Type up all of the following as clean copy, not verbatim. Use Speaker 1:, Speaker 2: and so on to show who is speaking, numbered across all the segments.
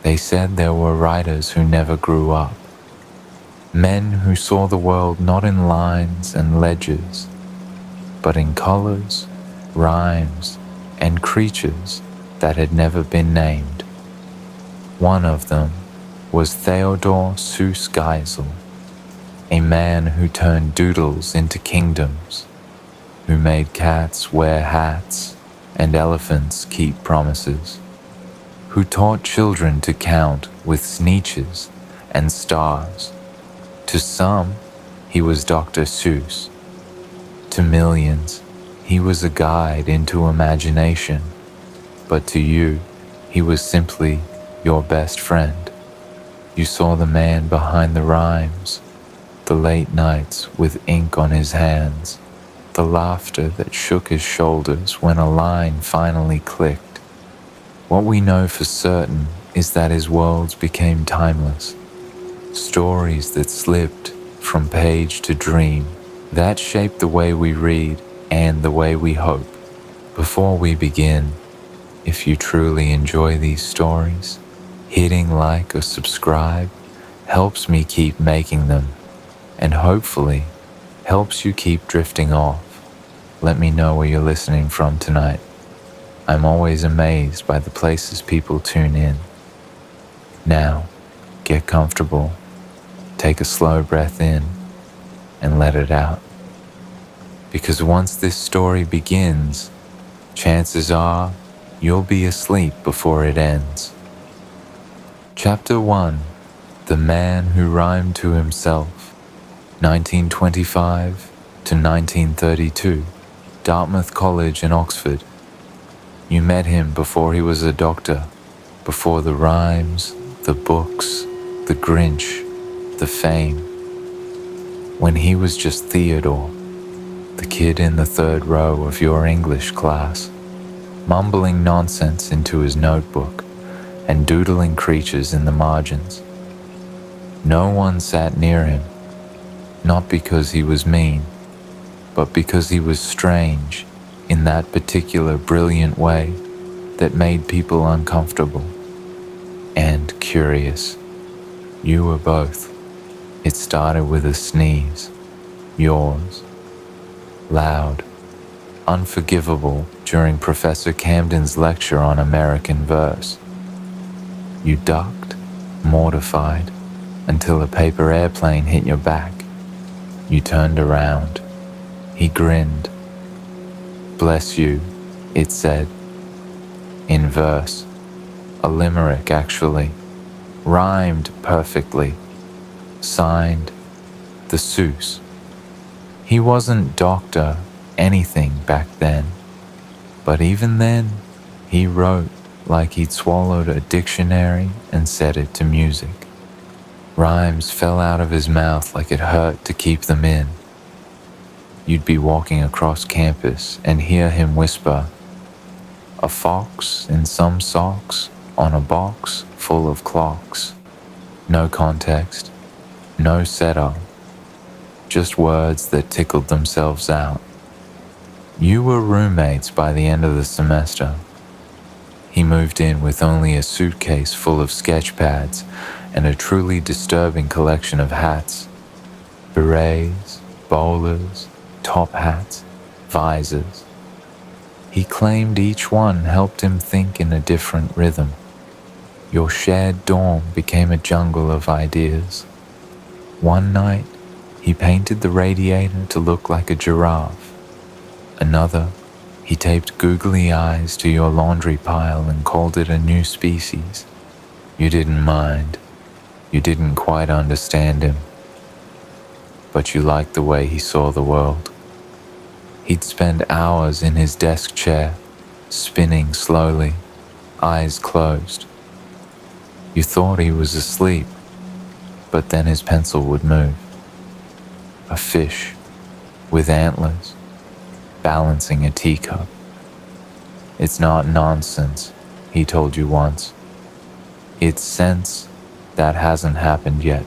Speaker 1: They said there were writers who never grew up, men who saw the world not in lines and ledgers, but in colors, rhymes, and creatures that had never been named. One of them was Theodor Seuss Geisel, a man who turned doodles into kingdoms, who made cats wear hats and elephants keep promises, who taught children to count with sneetches and stars. To some, he was Dr. Seuss. To millions, he was a guide into imagination. But to you, he was simply your best friend. You saw the man behind the rhymes, the late nights with ink on his hands, the laughter that shook his shoulders when a line finally clicked. What we know for certain is that his worlds became timeless. Stories that slipped from page to dream, that shaped the way we read and the way we hope. Before we begin, if you truly enjoy these stories, hitting like or subscribe helps me keep making them, and hopefully helps you keep drifting off. Let me know where you're listening from tonight. I'm always amazed by the places people tune in. Now, get comfortable, take a slow breath in, and let it out. Because once this story begins, chances are you'll be asleep before it ends. Chapter 1, The Man Who Rhymed to Himself, 1925 to 1932, Dartmouth College in Oxford. You met him before he was a doctor, before the rhymes, the books, the Grinch, the fame. When he was just Theodor, the kid in the third row of your English class, mumbling nonsense into his notebook and doodling creatures in the margins. No one sat near him, not because he was mean, but because he was strange in that particular brilliant way that made people uncomfortable and curious. You were both. It started with a sneeze, yours, loud, unforgivable during Professor Camden's lecture on American verse. You ducked, mortified, until a paper airplane hit your back. You turned around. He grinned. "Bless you," it said, in verse, a limerick actually, rhymed perfectly, signed the Seuss. He wasn't Dr. anything back then, but even then, he wrote like he'd swallowed a dictionary and set it to music. Rhymes fell out of his mouth like it hurt to keep them in. You'd be walking across campus and hear him whisper, "A fox in some socks on a box full of clocks." No context, no setup, just words that tickled themselves out. You were roommates by the end of the semester. He moved in with only a suitcase full of sketch pads and a truly disturbing collection of hats, berets, bowlers, top hats, visors. He claimed each one helped him think in a different rhythm. Your shared dorm became a jungle of ideas. One night, he painted the radiator to look like a giraffe. Another, he taped googly eyes to your laundry pile and called it a new species. You didn't mind. You didn't quite understand him. But you liked the way he saw the world. He'd spend hours in his desk chair, spinning slowly, eyes closed. You thought he was asleep, but then his pencil would move. A fish with antlers, balancing a teacup. "It's not nonsense," he told you once. "It's sense that hasn't happened yet."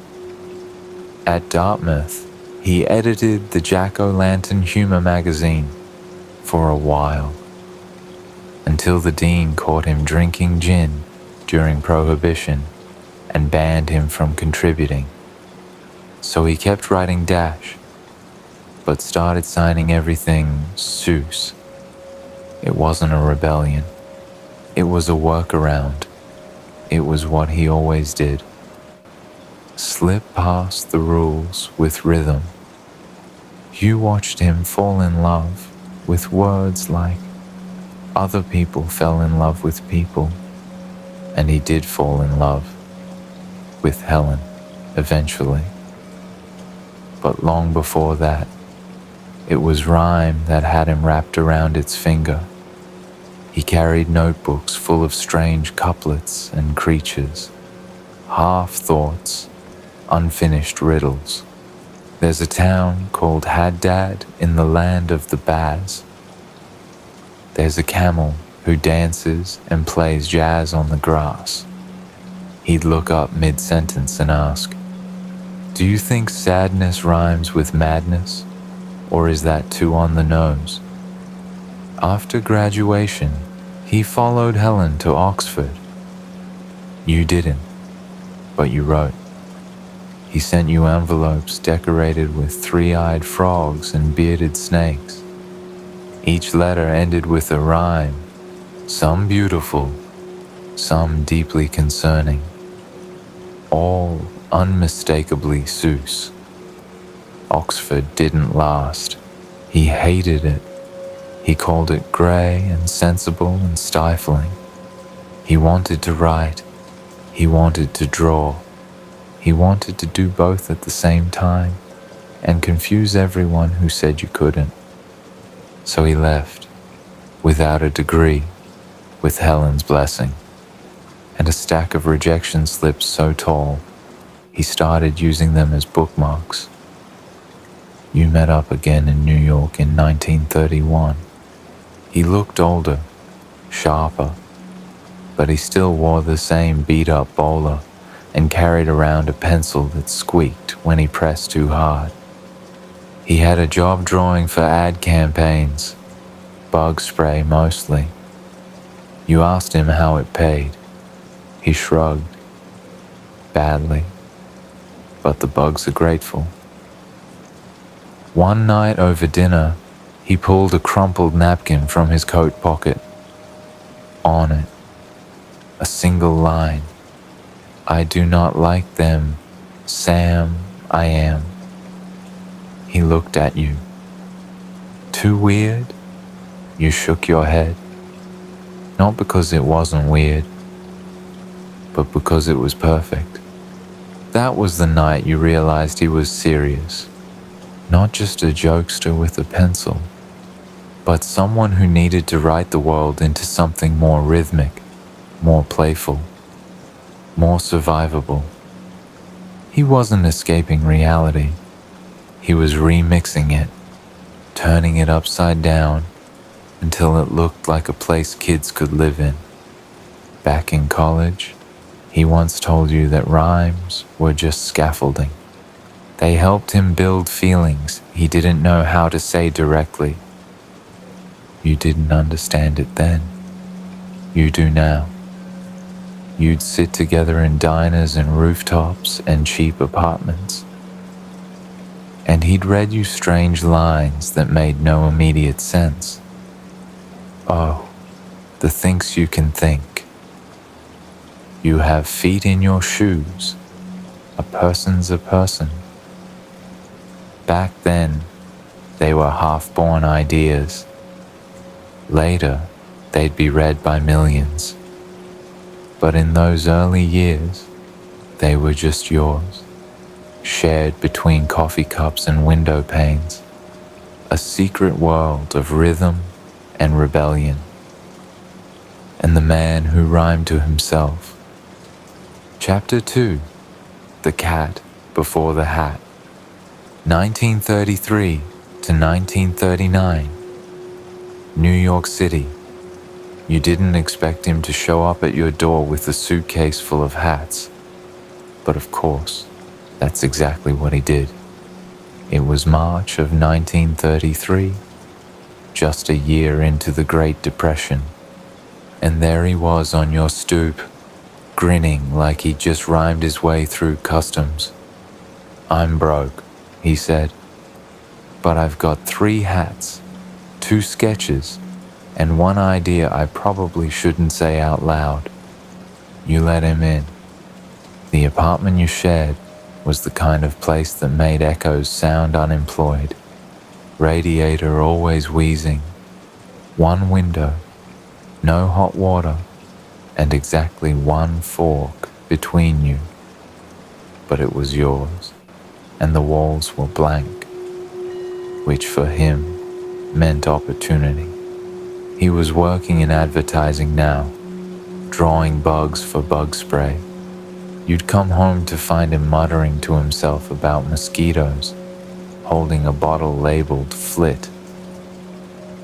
Speaker 1: At Dartmouth, he edited the Jack-O-Lantern humor magazine for a while, until the dean caught him drinking gin during Prohibition and banned him from contributing. So he kept writing Dash, but started signing everything Seuss. It wasn't a rebellion. It was a workaround. It was what he always did. Slip past the rules with rhythm. You watched him fall in love with words like other people fell in love with people, and he did fall in love with Helen eventually. But long before that, it was rhyme that had him wrapped around its finger. He carried notebooks full of strange couplets and creatures, half-thoughts, unfinished riddles. There's a town called Haddad in the land of the Baz. There's a camel who dances and plays jazz on the grass. He'd look up mid-sentence and ask, "Do you think sadness rhymes with madness, or is that too on the nose?" After graduation, he followed Helen to Oxford. You didn't, but you wrote. He sent you envelopes decorated with three-eyed frogs and bearded snakes. Each letter ended with a rhyme, some beautiful, some deeply concerning, all unmistakably Seuss. Oxford didn't last. He hated it. He called it grey and sensible and stifling. He wanted to write. He wanted to draw. He wanted to do both at the same time and confuse everyone who said you couldn't. So he left, without a degree, with Helen's blessing, and a stack of rejection slips so tall, he started using them as bookmarks. You met up again in New York in 1931. He looked older, sharper, but he still wore the same beat-up bowler and carried around a pencil that squeaked when he pressed too hard. He had a job drawing for ad campaigns, bug spray mostly. You asked him how it paid. He shrugged. Badly. But the bugs are grateful. One night over dinner, he pulled a crumpled napkin from his coat pocket. On it, a single line. "I do not like them, Sam, I am." He looked at you. Too weird? You shook your head. Not because it wasn't weird, but because it was perfect. That was the night you realized he was serious. Not just a jokester with a pencil, but someone who needed to write the world into something more rhythmic, more playful, more survivable. He wasn't escaping reality. He was remixing it, turning it upside down until it looked like a place kids could live in. Back in college, he once told you that rhymes were just scaffolding. They helped him build feelings he didn't know how to say directly. You didn't understand it then. You do now. You'd sit together in diners and rooftops and cheap apartments, and he'd read you strange lines that made no immediate sense. Oh, the things you can think. You have feet in your shoes. A person's a person. Back then, they were half-born ideas. Later, they'd be read by millions. But in those early years, they were just yours, shared between coffee cups and window panes, a secret world of rhythm and rebellion. And the man who rhymed to himself. Chapter 2, The Cat Before the Hat. 1933 to 1939. New York City. You didn't expect him to show up at your door with a suitcase full of hats. But of course, that's exactly what he did. It was March of 1933, just a year into the Great Depression, and there he was on your stoop, grinning like he'd just rhymed his way through customs. "I'm broke," he said, "but I've got 3 hats, 2 sketches, and 1 idea I probably shouldn't say out loud." You let him in. The apartment you shared was the kind of place that made echoes sound unemployed. Radiator always wheezing. 1 window, no hot water, and exactly 1 fork between you. But it was yours, and the walls were blank, which for him meant opportunity. He was working in advertising now, drawing bugs for bug spray. You'd come home to find him muttering to himself about mosquitoes, holding a bottle labeled Flit.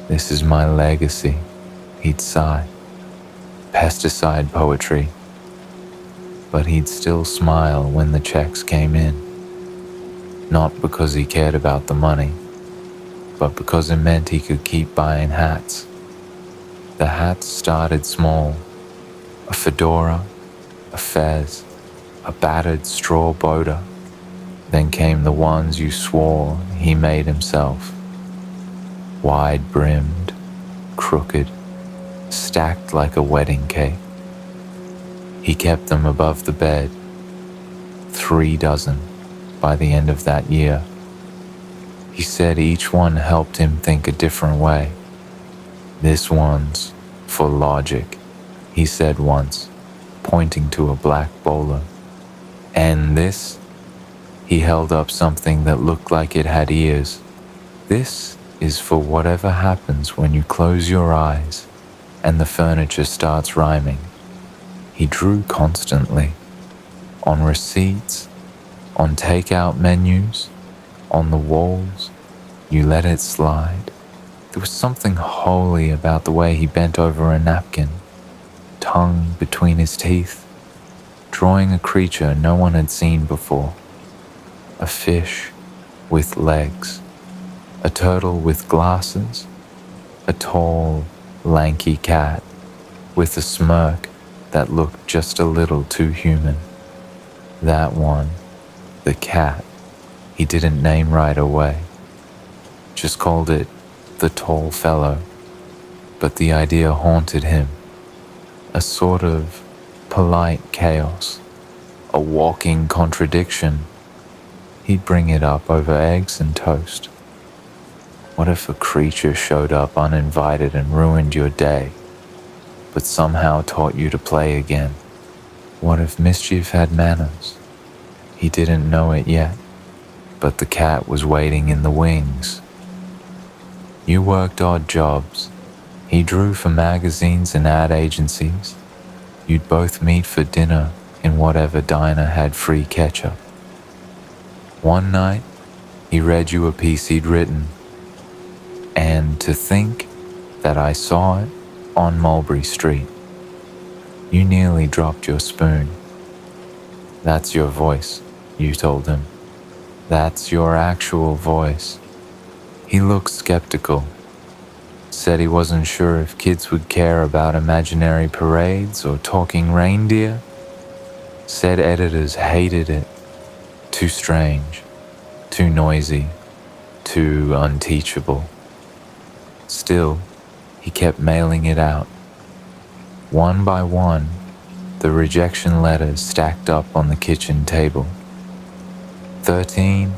Speaker 1: "This is my legacy," he'd sigh. "Pesticide poetry." But he'd still smile when the checks came in. Not because he cared about the money, but because it meant he could keep buying hats. The hats started small: a fedora, a fez, a battered straw boater. Then came the ones you swore he made himself. Wide-brimmed, crooked, stacked like a wedding cake. He kept them above the bed, 3 dozen by the end of that year. He said each one helped him think a different way. "This one's for logic," he said once, pointing to a black bowler. "And this?" He held up something that looked like it had ears. "This is for whatever happens when you close your eyes and the furniture starts rhyming." He drew constantly, on receipts, on takeout menus, on the walls. You let it slide. There was something holy about the way he bent over a napkin, tongue between his teeth, drawing a creature no one had seen before. A fish with legs, a turtle with glasses, a tall, lanky cat with a smirk that looked just a little too human. That one, the cat, he didn't name right away. Just called it the tall fellow. But the idea haunted him. A sort of polite chaos, a walking contradiction. He'd bring it up over eggs and toast. What if a creature showed up uninvited and ruined your day, but somehow taught you to play again? What if mischief had manners? He didn't know it yet, but the cat was waiting in the wings. You worked odd jobs. He drew for magazines and ad agencies. You'd both meet for dinner in whatever diner had free ketchup. One night, he read you a piece he'd written. "And to think that I saw it on Mulberry Street." You nearly dropped your spoon. "That's your voice," you told him. "That's your actual voice." He looked skeptical. Said he wasn't sure if kids would care about imaginary parades or talking reindeer. Said editors hated it. Too strange, too noisy, too unteachable. Still, he kept mailing it out. One by one, the rejection letters stacked up on the kitchen table. 13,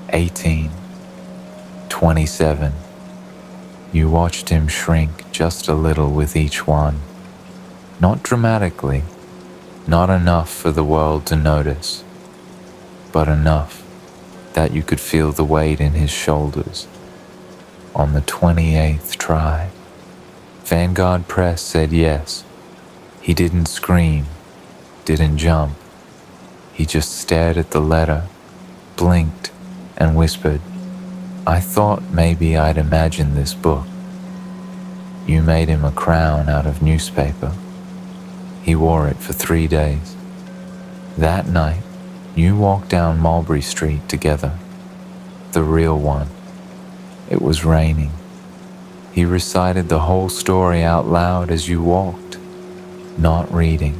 Speaker 1: 18, 27. You watched him shrink just a little with each one. Not dramatically, not enough for the world to notice, but enough that you could feel the weight in his shoulders. On the 28th try, Vanguard Press said yes. He didn't scream, didn't jump. He just stared at the letter, blinked, and whispered, "I thought maybe I'd imagine this book." You made him a crown out of newspaper. He wore it for 3 days. That night, you walked down Mulberry Street together. The real one. It was raining. He recited the whole story out loud as you walked, not reading,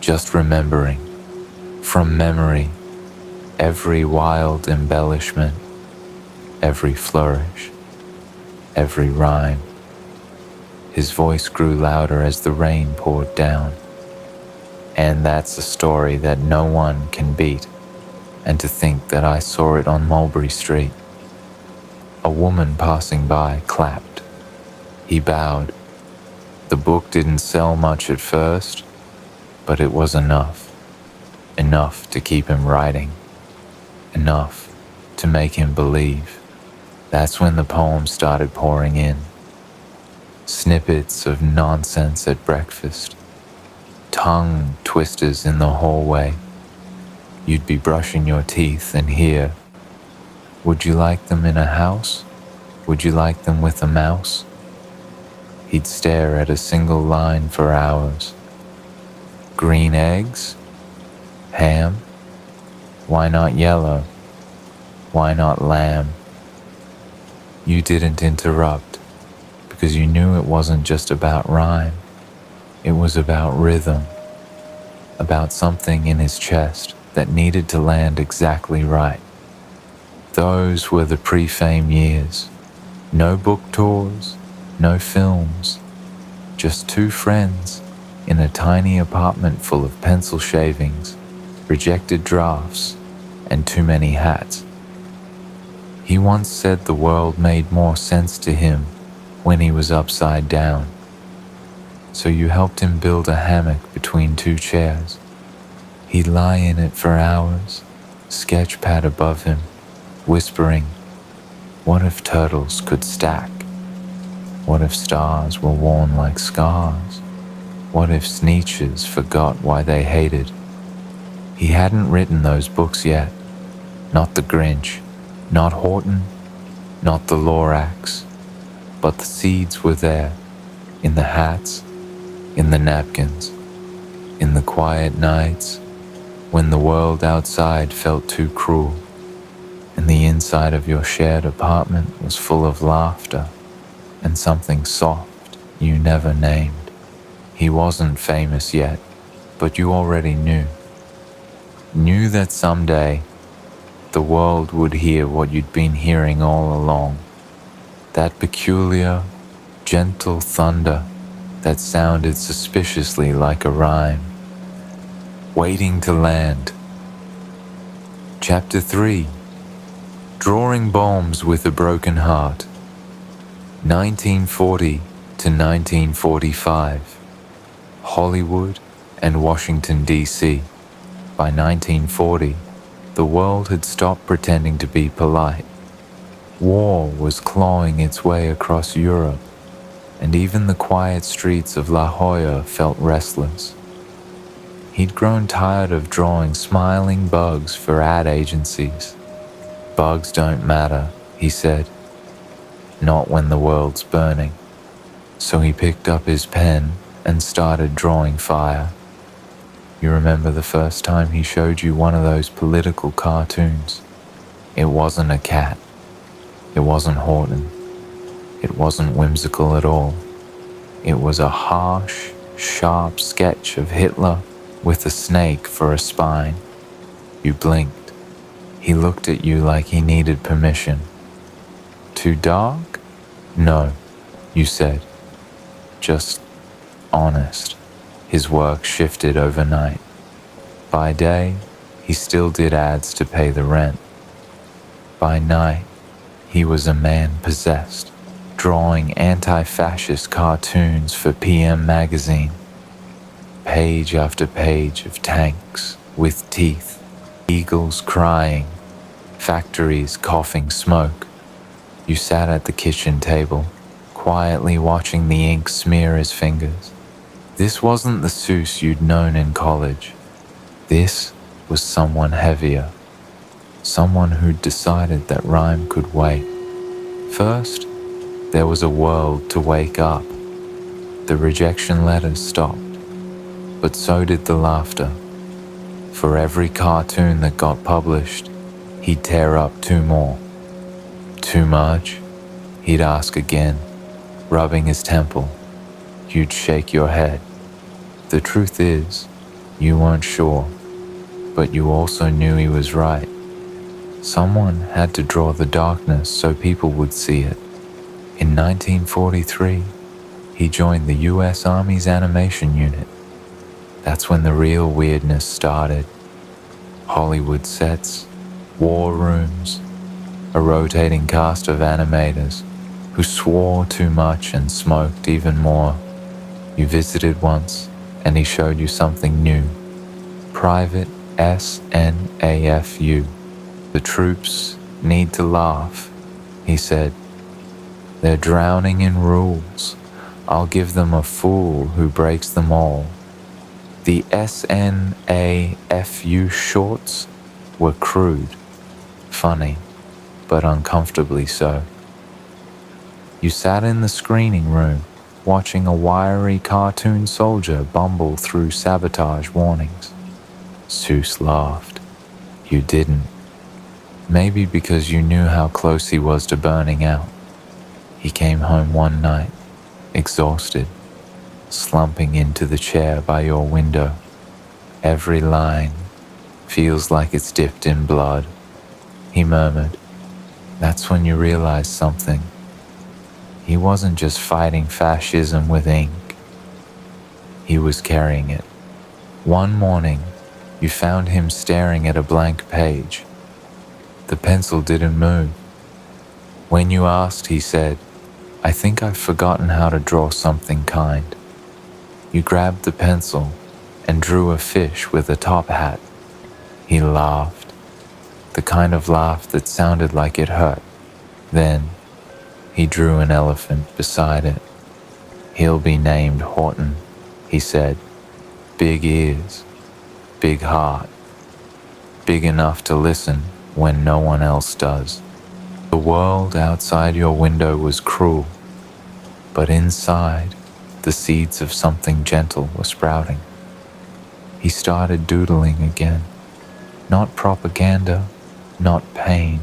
Speaker 1: just remembering, from memory, every wild embellishment, every flourish, every rhyme. His voice grew louder as the rain poured down. And that's a story that no one can beat. And to think that I saw it on Mulberry Street. A woman passing by clapped. He bowed. The book didn't sell much at first, but it was enough. Enough to keep him writing. Enough to make him believe. That's when the poems started pouring in. Snippets of nonsense at breakfast. Tongue twisters in the hallway. You'd be brushing your teeth and hear, "Would you like them in a house? Would you like them with a mouse?" He'd stare at a single line for hours. Green eggs? Ham? Why not yellow? Why not lamb? You didn't interrupt because you knew it wasn't just about rhyme. It was about rhythm, about something in his chest that needed to land exactly right. Those were the pre-fame years. No book tours, no films, just two friends in a tiny apartment full of pencil shavings, rejected drafts, and too many hats. He once said the world made more sense to him when he was upside down. So you helped him build a hammock between two chairs. He'd lie in it for hours, sketch pad above him, whispering, "What if turtles could stack? What if stars were worn like scars? What if Sneetches forgot why they hated?" He hadn't written those books yet. Not The Grinch, not Horton, not The Lorax. But the seeds were there, in the hats, in the napkins, in the quiet nights, when the world outside felt too cruel, and the inside of your shared apartment was full of laughter and something soft you never named. He wasn't famous yet, but you already knew. Knew that someday the world would hear what you'd been hearing all along. That peculiar, gentle thunder that sounded suspiciously like a rhyme. Waiting to land. Chapter 3. Drawing Bombs with a Broken Heart. 1940 to 1945. Hollywood and Washington, D.C. By 1940, the world had stopped pretending to be polite. War was clawing its way across Europe, and even the quiet streets of La Jolla felt restless. He'd grown tired of drawing smiling bugs for ad agencies. "Bugs don't matter," he said. "Not when the world's burning." So he picked up his pen and started drawing fire. You remember the first time he showed you one of those political cartoons? It wasn't a cat. It wasn't Horton. It wasn't whimsical at all. It was a harsh, sharp sketch of Hitler with a snake for a spine. You blinked. He looked at you like he needed permission. "Too dark?" "No," you said. "Just honest." His work shifted overnight. By day, he still did ads to pay the rent. By night, he was a man possessed, drawing anti-fascist cartoons for PM magazine. Page after page of tanks with teeth, eagles crying, factories coughing smoke. You sat at the kitchen table, quietly watching the ink smear his fingers. This wasn't the Seuss you'd known in college. This was someone heavier, someone who'd decided that rhyme could wait. First, there was a world to wake up. The rejection letters stopped, but so did the laughter. For every cartoon that got published, he'd tear up two more. "Too much?" he'd ask again, rubbing his temple. You'd shake your head. The truth is, You weren't sure, but you also knew he was right. Someone had to draw the darkness so people would see it. In 1943, he joined the US Army's animation unit. That's when the real weirdness started. Hollywood sets, war rooms, a rotating cast of animators who swore too much and smoked even more. You visited once, and he showed you something new. Private SNAFU. The troops need to laugh, he said. They're drowning in rules. I'll give them a fool who breaks them all. The SNAFU shorts were crude, funny, but uncomfortably so. You sat in the screening room, watching a wiry cartoon soldier bumble through sabotage warnings. Seuss laughed. You didn't. Maybe because you knew how close he was to burning out. He came home one night, exhausted, slumping into the chair by your window. Every line feels like it's dipped in blood. He murmured. That's when you realized something. He wasn't just fighting fascism with ink. He was carrying it. One morning, you found him staring at a blank page. The pencil didn't move. When you asked, he said, I think I've forgotten how to draw something kind. You grabbed the pencil and drew a fish with a top hat. He laughed, the kind of laugh that sounded like it hurt. Then, he drew an elephant beside it. He'll be named Horton, he said. Big ears, big heart, big enough to listen when no one else does. The world outside your window was cruel, but inside, the seeds of something gentle were sprouting. He started doodling again. Not propaganda, not pain,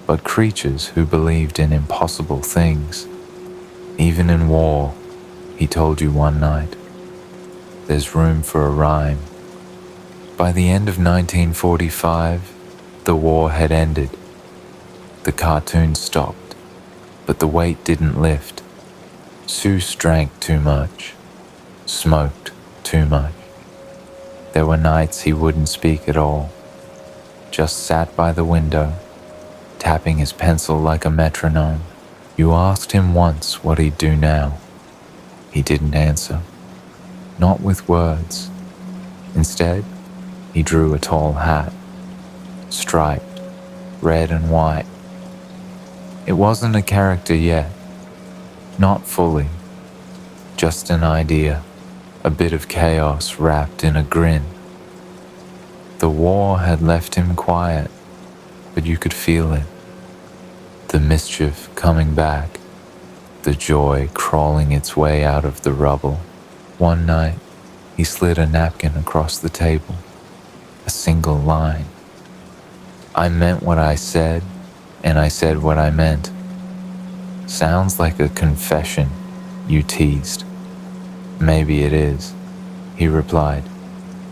Speaker 1: but creatures who believed in impossible things. Even in war, he told you one night, there's room for a rhyme. By the end of 1945, the war had ended. The cartoon stopped, but the weight didn't lift. Seuss drank too much, smoked too much. There were nights he wouldn't speak at all, just sat by the window, tapping his pencil like a metronome. You asked him once what he'd do now. He didn't answer, not with words. Instead, he drew a tall hat, striped, red and white. It wasn't a character yet, not fully, just an idea, a bit of chaos wrapped in a grin. The war had left him quiet, but you could feel it. The mischief coming back, the joy crawling its way out of the rubble. One night, he slid a napkin across the table, a single line. I meant what I said, and I said what I meant. Sounds like a confession, you teased. Maybe it is, he replied.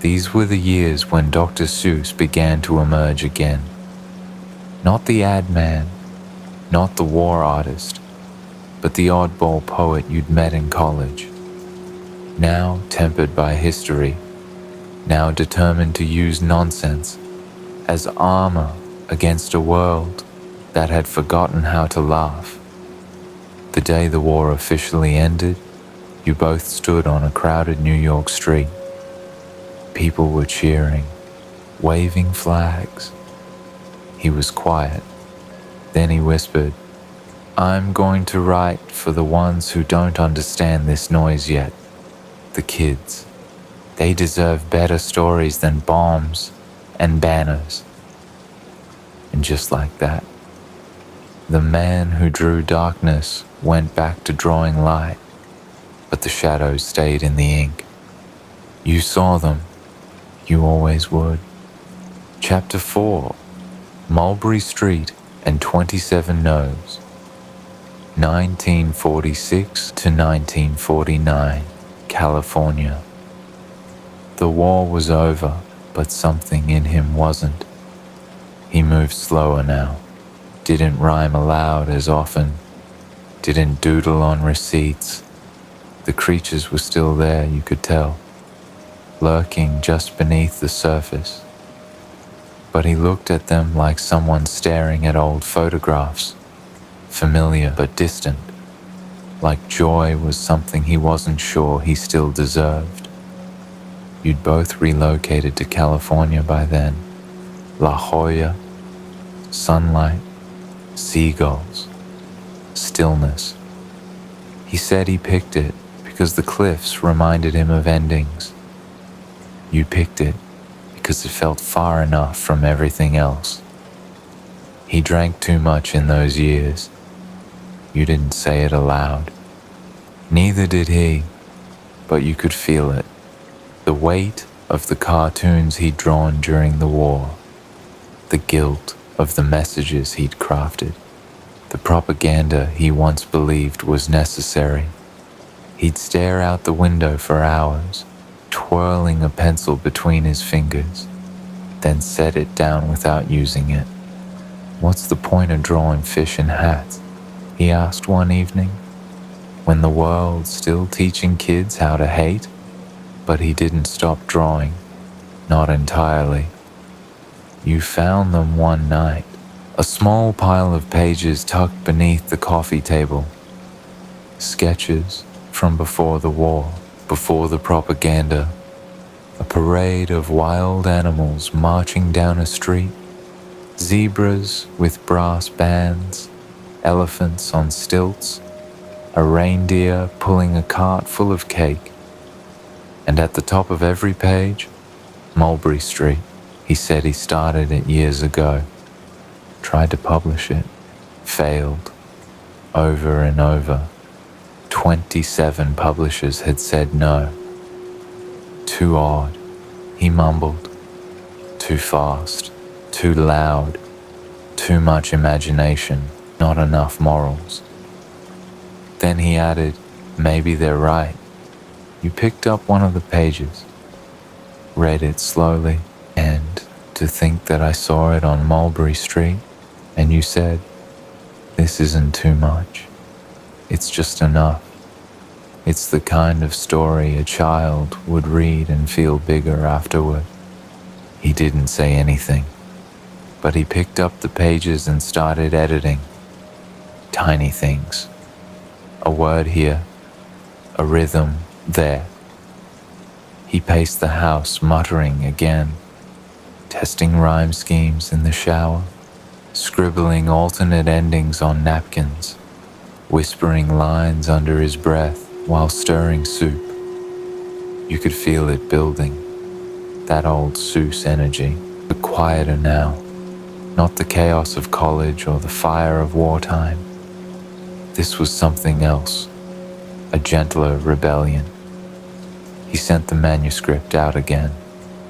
Speaker 1: These were the years when Dr. Seuss began to emerge again. Not the ad man, not the war artist, but the oddball poet you'd met in college. Now tempered by history, now determined to use nonsense as armor against a world that had forgotten how to laugh. The day the war officially ended, you both stood on a crowded New York street. People were cheering, waving flags. He was quiet. Then he whispered, I'm going to write for the ones who don't understand this noise yet. The kids. They deserve better stories than bombs and banners. And just like that, the man who drew darkness went back to drawing light, but the shadows stayed in the ink. You saw them. You always would. Chapter 4, Mulberry Street and 27 No's, 1946 to 1949, California. The war was over, but something in him wasn't. He moved slower now, didn't rhyme aloud as often, didn't doodle on receipts. The creatures were still there, you could tell, lurking just beneath the surface. But he looked at them like someone staring at old photographs, familiar but distant, like joy was something he wasn't sure he still deserved. You'd both relocated to California by then. La Jolla, sunlight, seagulls, stillness. He said he picked it because the cliffs reminded him of endings. You picked it because it felt far enough from everything else. He drank too much in those years. You didn't say it aloud. Neither did he, but you could feel it. The weight of the cartoons he'd drawn during the war. The guilt of the messages he'd crafted. The propaganda he once believed was necessary. He'd stare out the window for hours, twirling a pencil between his fingers, then set it down without using it. "What's the point of drawing fish in hats?" he asked one evening, when the world's still teaching kids how to hate. But he didn't stop drawing, not entirely. You found them one night, a small pile of pages tucked beneath the coffee table. Sketches from before the war, before the propaganda. A parade of wild animals marching down a street. Zebras with brass bands, elephants on stilts, a reindeer pulling a cart full of cake. And at the top of every page, Mulberry Street. He said he started it years ago. Tried to publish it. Failed. Over and over. 27 publishers had said no. Too odd, he mumbled. Too fast. Too loud. Too much imagination. Not enough morals. Then he added, "Maybe they're right." You picked up one of the pages, read it slowly, and to think that I saw it on Mulberry Street, and you said, "This isn't too much. It's just enough. It's the kind of story a child would read and feel bigger afterward." He didn't say anything, but he picked up the pages and started editing. Tiny things. A word here, a rhythm there. He paced the house, muttering again, testing rhyme schemes in the shower, scribbling alternate endings on napkins, whispering lines under his breath while stirring soup. You could feel it building, that old Seuss energy, but quieter now, not the chaos of college or the fire of wartime. This was something else, a gentler rebellion. He sent the manuscript out again,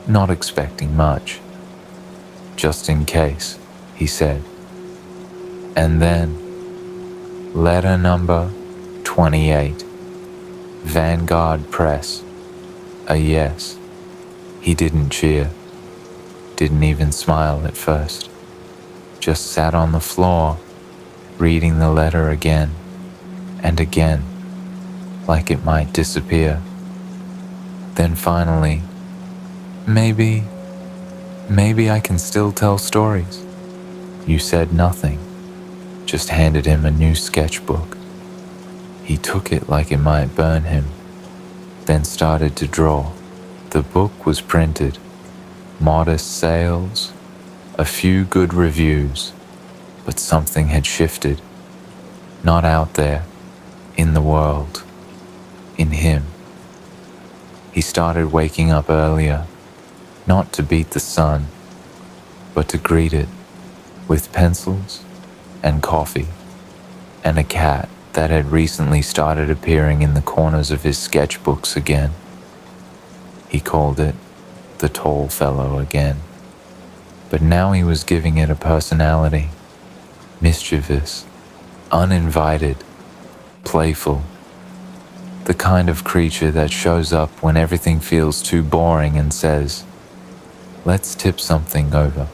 Speaker 1: not expecting much. "Just in case," he said. And then, letter number 28, Vanguard Press, a yes. He didn't cheer, didn't even smile at first, just sat on the floor, reading the letter again and again, like it might disappear. Then finally, maybe I can still tell stories." You said nothing, just handed him a new sketchbook. He took it like it might burn him, then started to draw. The book was printed, modest sales, a few good reviews, but something had shifted. Not out there, in the world, in him. He started waking up earlier, not to beat the sun, but to greet it with pencils and coffee and a cat that had recently started appearing in the corners of his sketchbooks again. He called it the tall fellow again, but now he was giving it a personality, mischievous, uninvited, playful. The kind of creature that shows up when everything feels too boring and says, "Let's tip something over."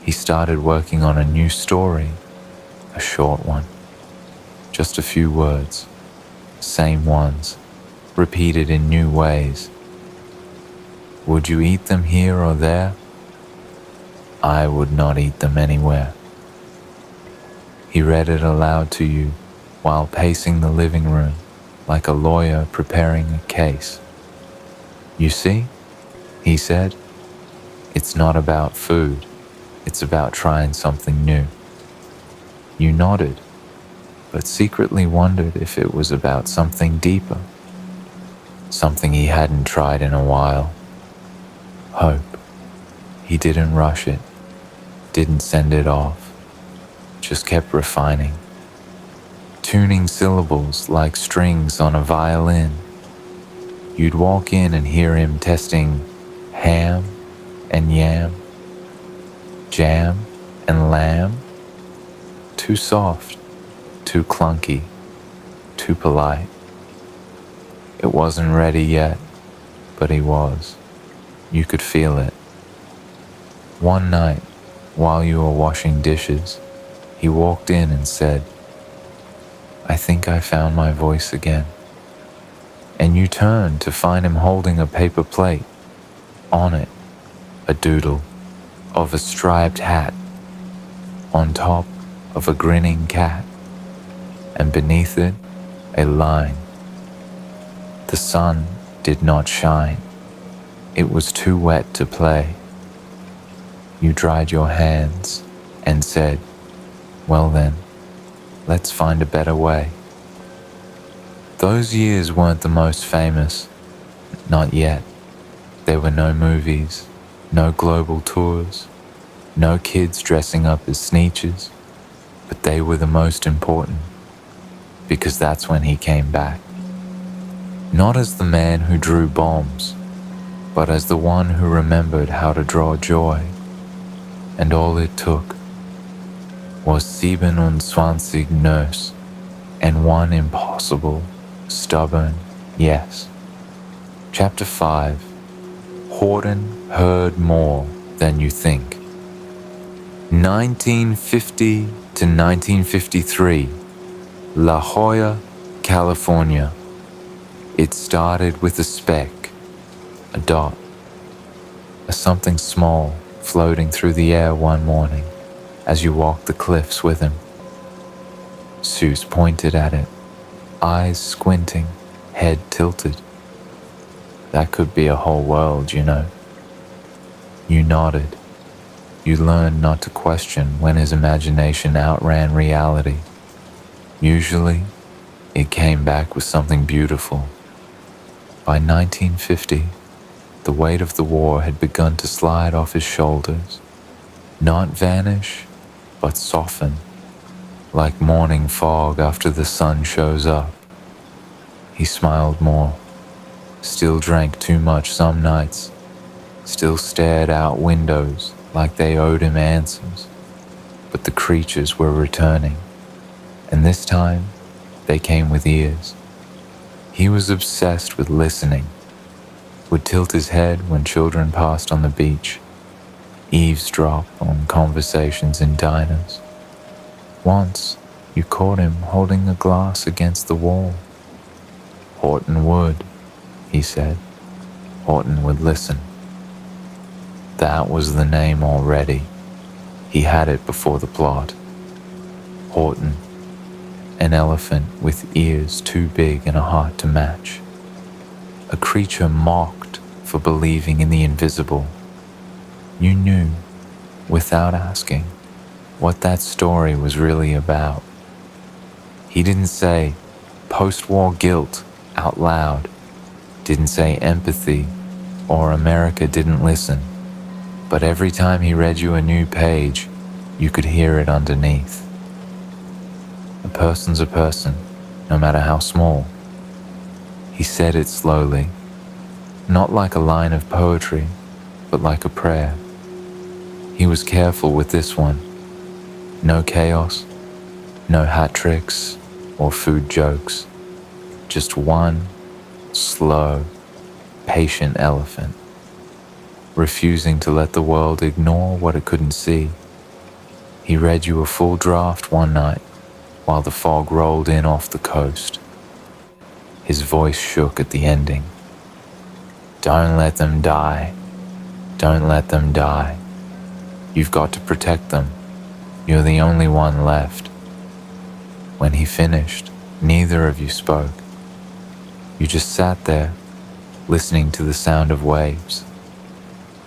Speaker 1: He started working on a new story, a short one. Just a few words, same ones, repeated in new ways. Would you eat them here or there? I would not eat them anywhere. He read it aloud to you while pacing the living room like a lawyer preparing a case. You see, he said, it's not about food, it's about trying something new. You nodded, but secretly wondered if it was about something deeper, something he hadn't tried in a while. Hope. He didn't rush it, didn't send it off, just kept refining, tuning syllables like strings on a violin. You'd walk in and hear him testing ham and yam, jam and lamb. Too soft, too clunky, too polite. It wasn't ready yet, but he was. You could feel it. One night, while you were washing dishes, he walked in and said, "I think I found my voice again." And you turned to find him holding a paper plate. On it, a doodle of a striped hat, on top of a grinning cat, and beneath it, a line. The sun did not shine. It was too wet to play. You dried your hands and said, "Well then, let's find a better way." Those years weren't the most famous, not yet. There were no movies, no global tours, no kids dressing up as Sneetches, but they were the most important, because that's when he came back. Not as the man who drew bombs, but as the one who remembered how to draw joy. And all it took was 27 nurse and one impossible, stubborn yes. Chapter 5. Horton heard more than you think. 1950 to 1953, La Jolla, California. It started with a speck, a dot, a something small floating through the air one morning as you walked the cliffs with him. Seuss pointed at it, eyes squinting, head tilted. That could be a whole world, you know. You nodded. You learned not to question when his imagination outran reality. Usually, it came back with something beautiful. By 1950, the weight of the war had begun to slide off his shoulders, not vanish, but soften, like morning fog after the sun shows up. He smiled more, still drank too much some nights, still stared out windows like they owed him answers, but the creatures were returning, and this time they came with ears. He was obsessed with listening, would tilt his head when children passed on the beach, eavesdrop on conversations in diners. Once, you caught him holding a glass against the wall. Horton would, he said. Horton would listen. That was the name already. He had it before the plot. Horton, an elephant with ears too big and a heart to match. A creature mocked for believing in the invisible. You knew, without asking, what that story was really about. He didn't say post-war guilt out loud, didn't say empathy or America didn't listen, but every time he read you a new page, you could hear it underneath. A person's a person, no matter how small. He said it slowly, not like a line of poetry, but like a prayer. He was careful with this one. No chaos, no hat tricks or food jokes. Just one slow, patient elephant, refusing to let the world ignore what it couldn't see. He read you a full draft one night while the fog rolled in off the coast. His voice shook at the ending. Don't let them die. Don't let them die. You've got to protect them. You're the only one left. When he finished, neither of you spoke. You just sat there, listening to the sound of waves,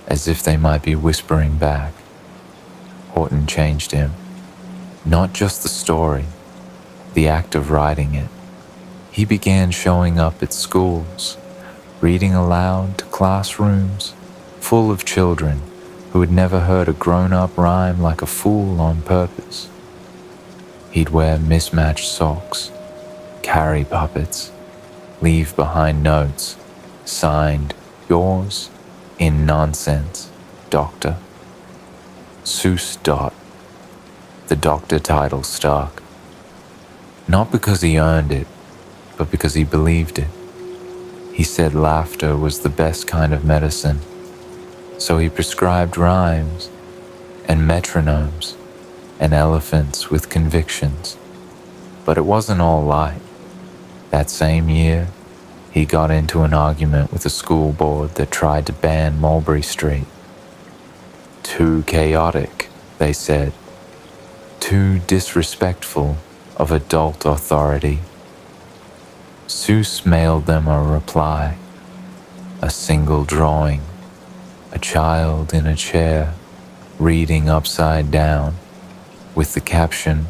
Speaker 1: as if they might be whispering back. Horton changed him. Not just the story, the act of writing it. He began showing up at schools, reading aloud to classrooms full of children who had never heard a grown-up rhyme like a fool on purpose. He'd wear mismatched socks, carry puppets, leave behind notes, signed, yours, in nonsense, Doctor. Seuss Dot. The doctor title stuck. Not because he earned it, but because he believed it. He said laughter was the best kind of medicine, so he prescribed rhymes and metronomes and elephants with convictions. But it wasn't all light. That same year, he got into an argument with a school board that tried to ban Mulberry Street. Too chaotic, they said. Too disrespectful of adult authority. Seuss mailed them a reply, a single drawing, a child in a chair, reading upside down, with the caption,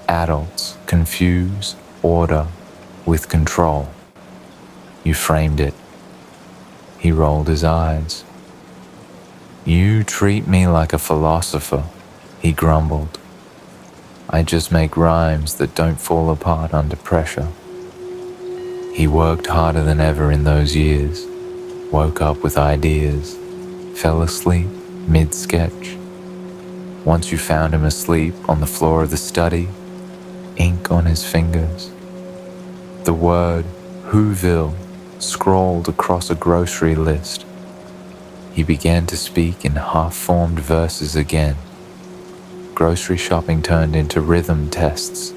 Speaker 1: "Adults confuse order with control." You framed it. He rolled his eyes. "You treat me like a philosopher," he grumbled. "I just make rhymes that don't fall apart under pressure." He worked harder than ever in those years, woke up with ideas, fell asleep mid-sketch. Once you found him asleep on the floor of the study, ink on his fingers. The word Whoville scrawled across a grocery list. He began to speak in half-formed verses again. Grocery shopping turned into rhythm tests.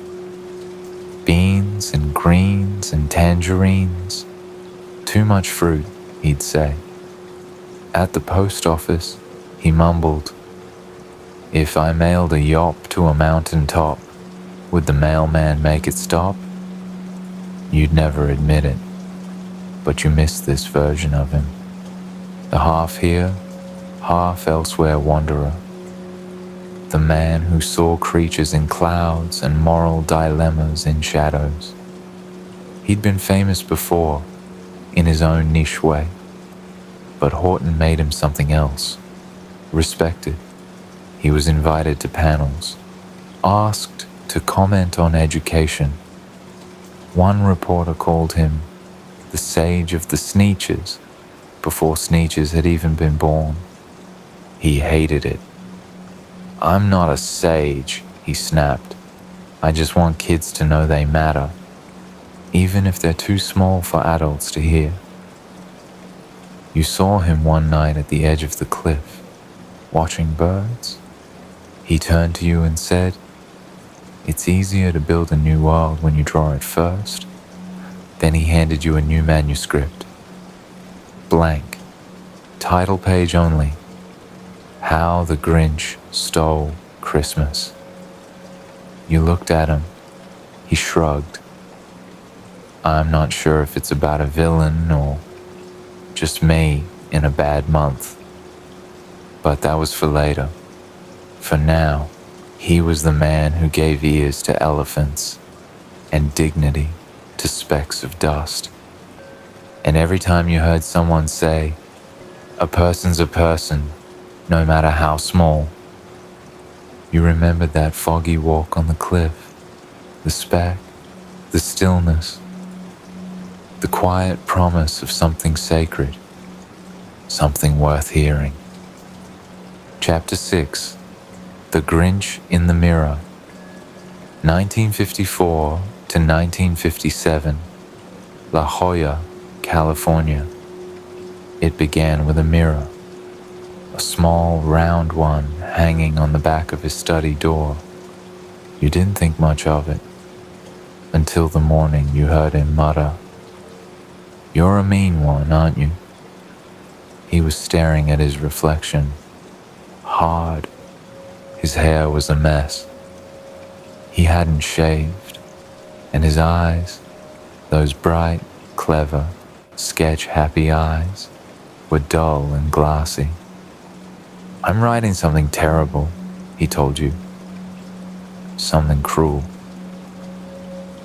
Speaker 1: Beans and greens and tangerines. Too much fruit, he'd say. At the post office, he mumbled, "If I mailed a yop to a mountain top, would the mailman make it stop?" You'd never admit it, but you missed this version of him. The half here, half elsewhere wanderer. The man who saw creatures in clouds and moral dilemmas in shadows. He'd been famous before, in his own niche way, but Horton made him something else, respected. He was invited to panels, asked to comment on education. One reporter called him the sage of the Sneetches before Sneetches had even been born. He hated it. "I'm not a sage," he snapped. "I just want kids to know they matter, even if they're too small for adults to hear." You saw him one night at the edge of the cliff, watching birds. He turned to you and said, "It's easier to build a new world when you draw it first." Then he handed you a new manuscript. Blank. Title page only. How the Grinch Stole Christmas. You looked at him. He shrugged. "I'm not sure if it's about a villain or just me in a bad month. But that was for later. For now, he was the man who gave ears to elephants and dignity to specks of dust. And every time you heard someone say, 'A person's a person, no matter how small,' you remembered that foggy walk on the cliff, the speck, the stillness, the quiet promise of something sacred, something worth hearing." Chapter 6. The Grinch in the Mirror. 1954 to 1957. La Jolla, California. It began with a mirror, a small round one hanging on the back of his study door. You didn't think much of it until the morning you heard him mutter, "You're a mean one, aren't you?" He was staring at his reflection, hard. His hair was a mess. He hadn't shaved, and his eyes, those bright, clever, sketch-happy eyes, were dull and glassy. "I'm writing something terrible," he told you. Something cruel.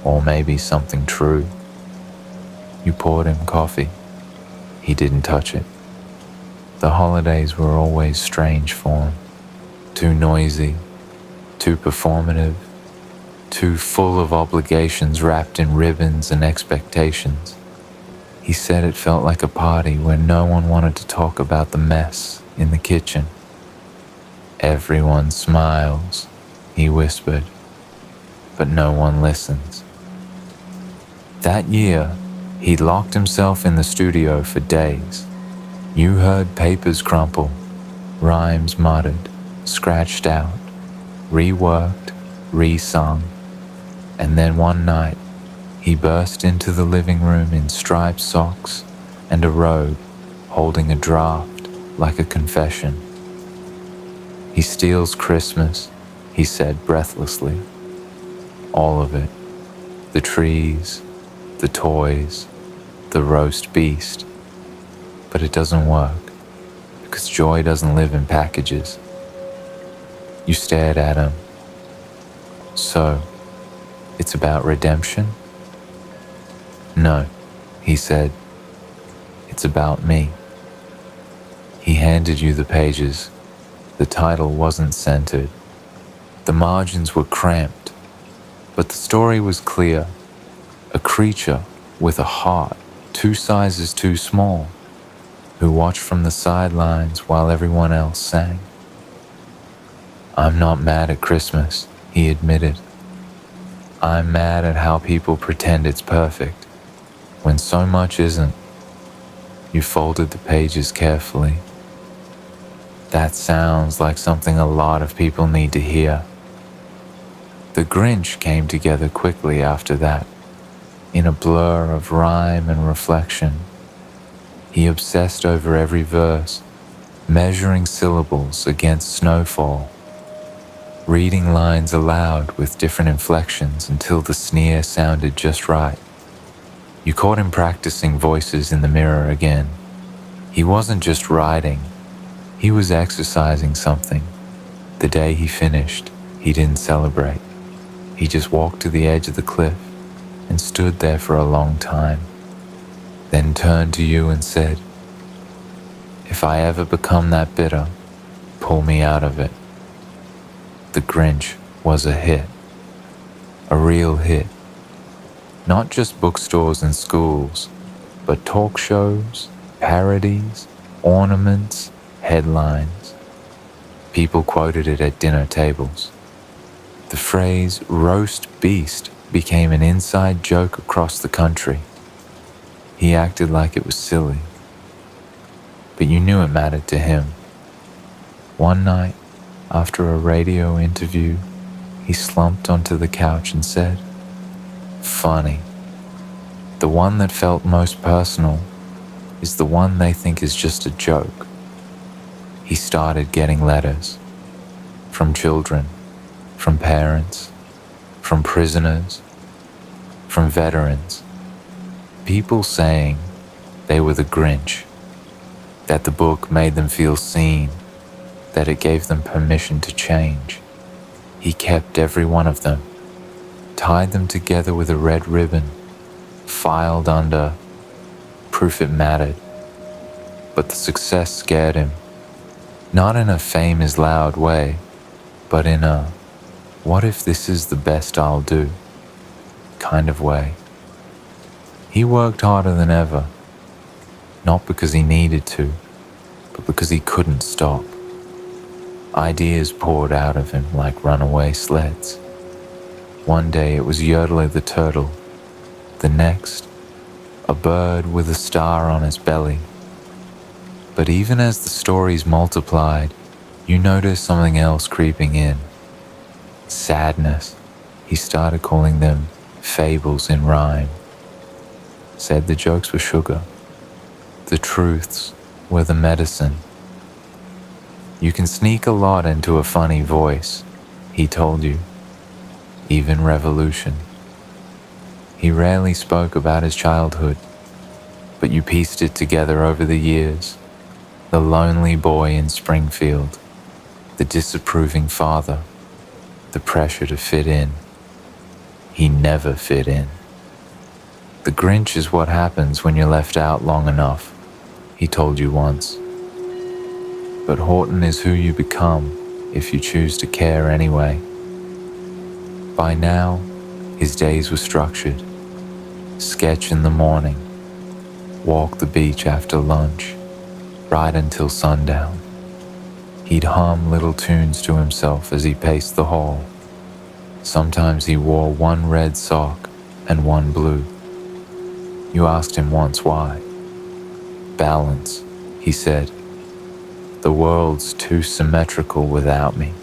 Speaker 1: Or maybe something true. You poured him coffee. He didn't touch it. The holidays were always strange for him. Too noisy, too performative, too full of obligations wrapped in ribbons and expectations. He said it felt like a party where no one wanted to talk about the mess in the kitchen. "Everyone smiles," he whispered, "but no one listens." That year, he locked himself in the studio for days. You heard papers crumple, rhymes muttered, scratched out, reworked, resung, and then one night, he burst into the living room in striped socks and a robe, holding a draft like a confession. "He steals Christmas," he said breathlessly. "All of it. The trees, the toys, the roast beast. But it doesn't work, because joy doesn't live in packages." You stared at him. "So, it's about redemption?" "No," he said. "It's about me." He handed you the pages. The title wasn't centered. The margins were cramped, but the story was clear. A creature with a heart 2 sizes too small, who watched from the sidelines while everyone else sang. "I'm not mad at Christmas," he admitted. "I'm mad at how people pretend it's perfect, when so much isn't." You folded the pages carefully. "That sounds like something a lot of people need to hear." The Grinch came together quickly after that, in a blur of rhyme and reflection. He obsessed over every verse, measuring syllables against snowfall, reading lines aloud with different inflections until the sneer sounded just right. You caught him practicing voices in the mirror again. He wasn't just writing, he was exercising something. The day he finished, he didn't celebrate. He just walked to the edge of the cliff and stood there for a long time, then turned to you and said, "If I ever become that bitter, pull me out of it." The Grinch was a hit, a real hit. Not just bookstores and schools, but talk shows, parodies, ornaments, headlines. People quoted it at dinner tables. The phrase "roast beast" became an inside joke across the country. He acted like it was silly, but you knew it mattered to him. One night, after a radio interview, he slumped onto the couch and said, "Funny. The one that felt most personal is the one they think is just a joke." He started getting letters from children, from parents, from prisoners, from veterans. People saying they were the Grinch, that the book made them feel seen, that it gave them permission to change. He kept every one of them, tied them together with a red ribbon, filed under, proof it mattered. But the success scared him, not in a fame is loud way, but in a "what if this is the best I'll do" kind of way. He worked harder than ever, not because he needed to, but because he couldn't stop. Ideas poured out of him like runaway sleds. One day it was Yodeler the turtle, the next, a bird with a star on its belly. But even as the stories multiplied, you noticed something else creeping in. Sadness. He started calling them fables in rhyme. Said the jokes were sugar. The truths were the medicine. You can sneak a lot into a funny voice, he told you. Even revolution. He rarely spoke about his childhood, but you pieced it together over the years. The lonely boy in Springfield, the disapproving father, the pressure to fit in. He never fit in. The Grinch is what happens when you're left out long enough, he told you once. But Horton is who you become if you choose to care anyway. By now, his days were structured. Sketch in the morning, walk the beach after lunch, right until sundown. He'd hum little tunes to himself as he paced the hall. Sometimes he wore one red sock and one blue. You asked him once why. Balance, he said. The world's too symmetrical without me.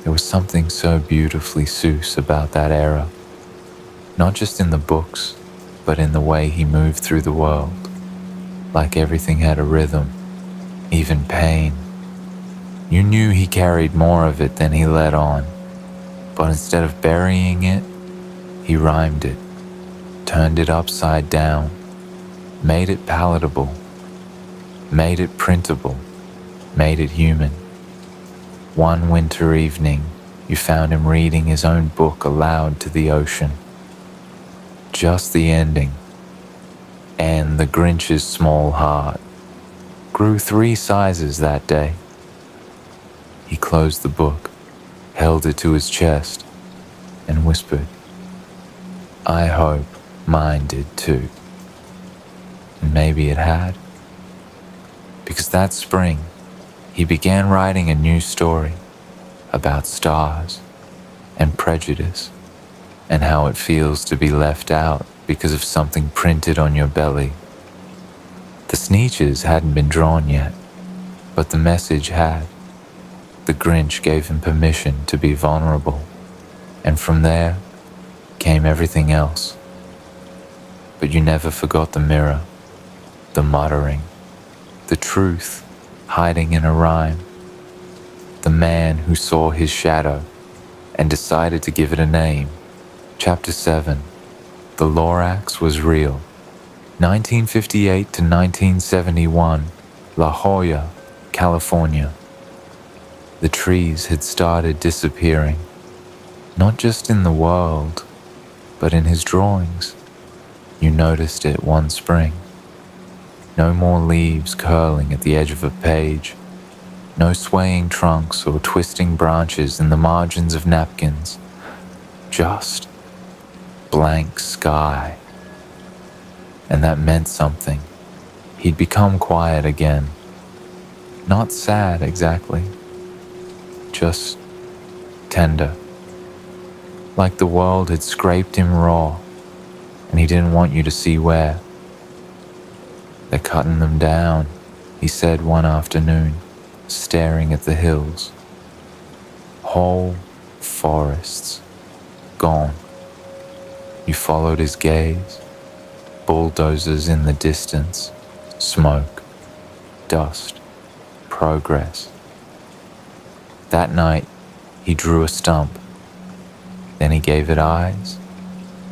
Speaker 1: There was something so beautifully Seuss about that era. Not just in the books, but in the way he moved through the world. Like everything had a rhythm, even pain. You knew he carried more of it than he let on, but instead of burying it, he rhymed it, turned it upside down, made it palatable, made it printable, made it human. One winter evening, you found him reading his own book aloud to the ocean. Just the ending. And the Grinch's small heart grew 3 sizes that day. He closed the book, held it to his chest, and whispered, I hope mine did too. And maybe it had. Because that spring, he began writing a new story about stars and prejudice and how it feels to be left out because of something printed on your belly. The Sneetches hadn't been drawn yet, but the message had. The Grinch gave him permission to be vulnerable, and from there came everything else. But you never forgot the mirror, the muttering, the truth hiding in a rhyme, the man who saw his shadow and decided to give it a name. Chapter 7. The Lorax was real. 1958 to 1971, La Jolla, California. The trees had started disappearing, not just in the world, but in his drawings. You noticed it one spring. No more leaves curling at the edge of a page, no swaying trunks or twisting branches in the margins of napkins, just blank sky. And that meant something. He'd become quiet again. Not sad exactly, just tender. Like the world had scraped him raw, and he didn't want you to see where. They're cutting them down, he said one afternoon, staring at the hills. Whole forests, gone. You followed his gaze. Bulldozers in the distance, smoke, dust, progress. That night, he drew a stump. Then he gave it eyes,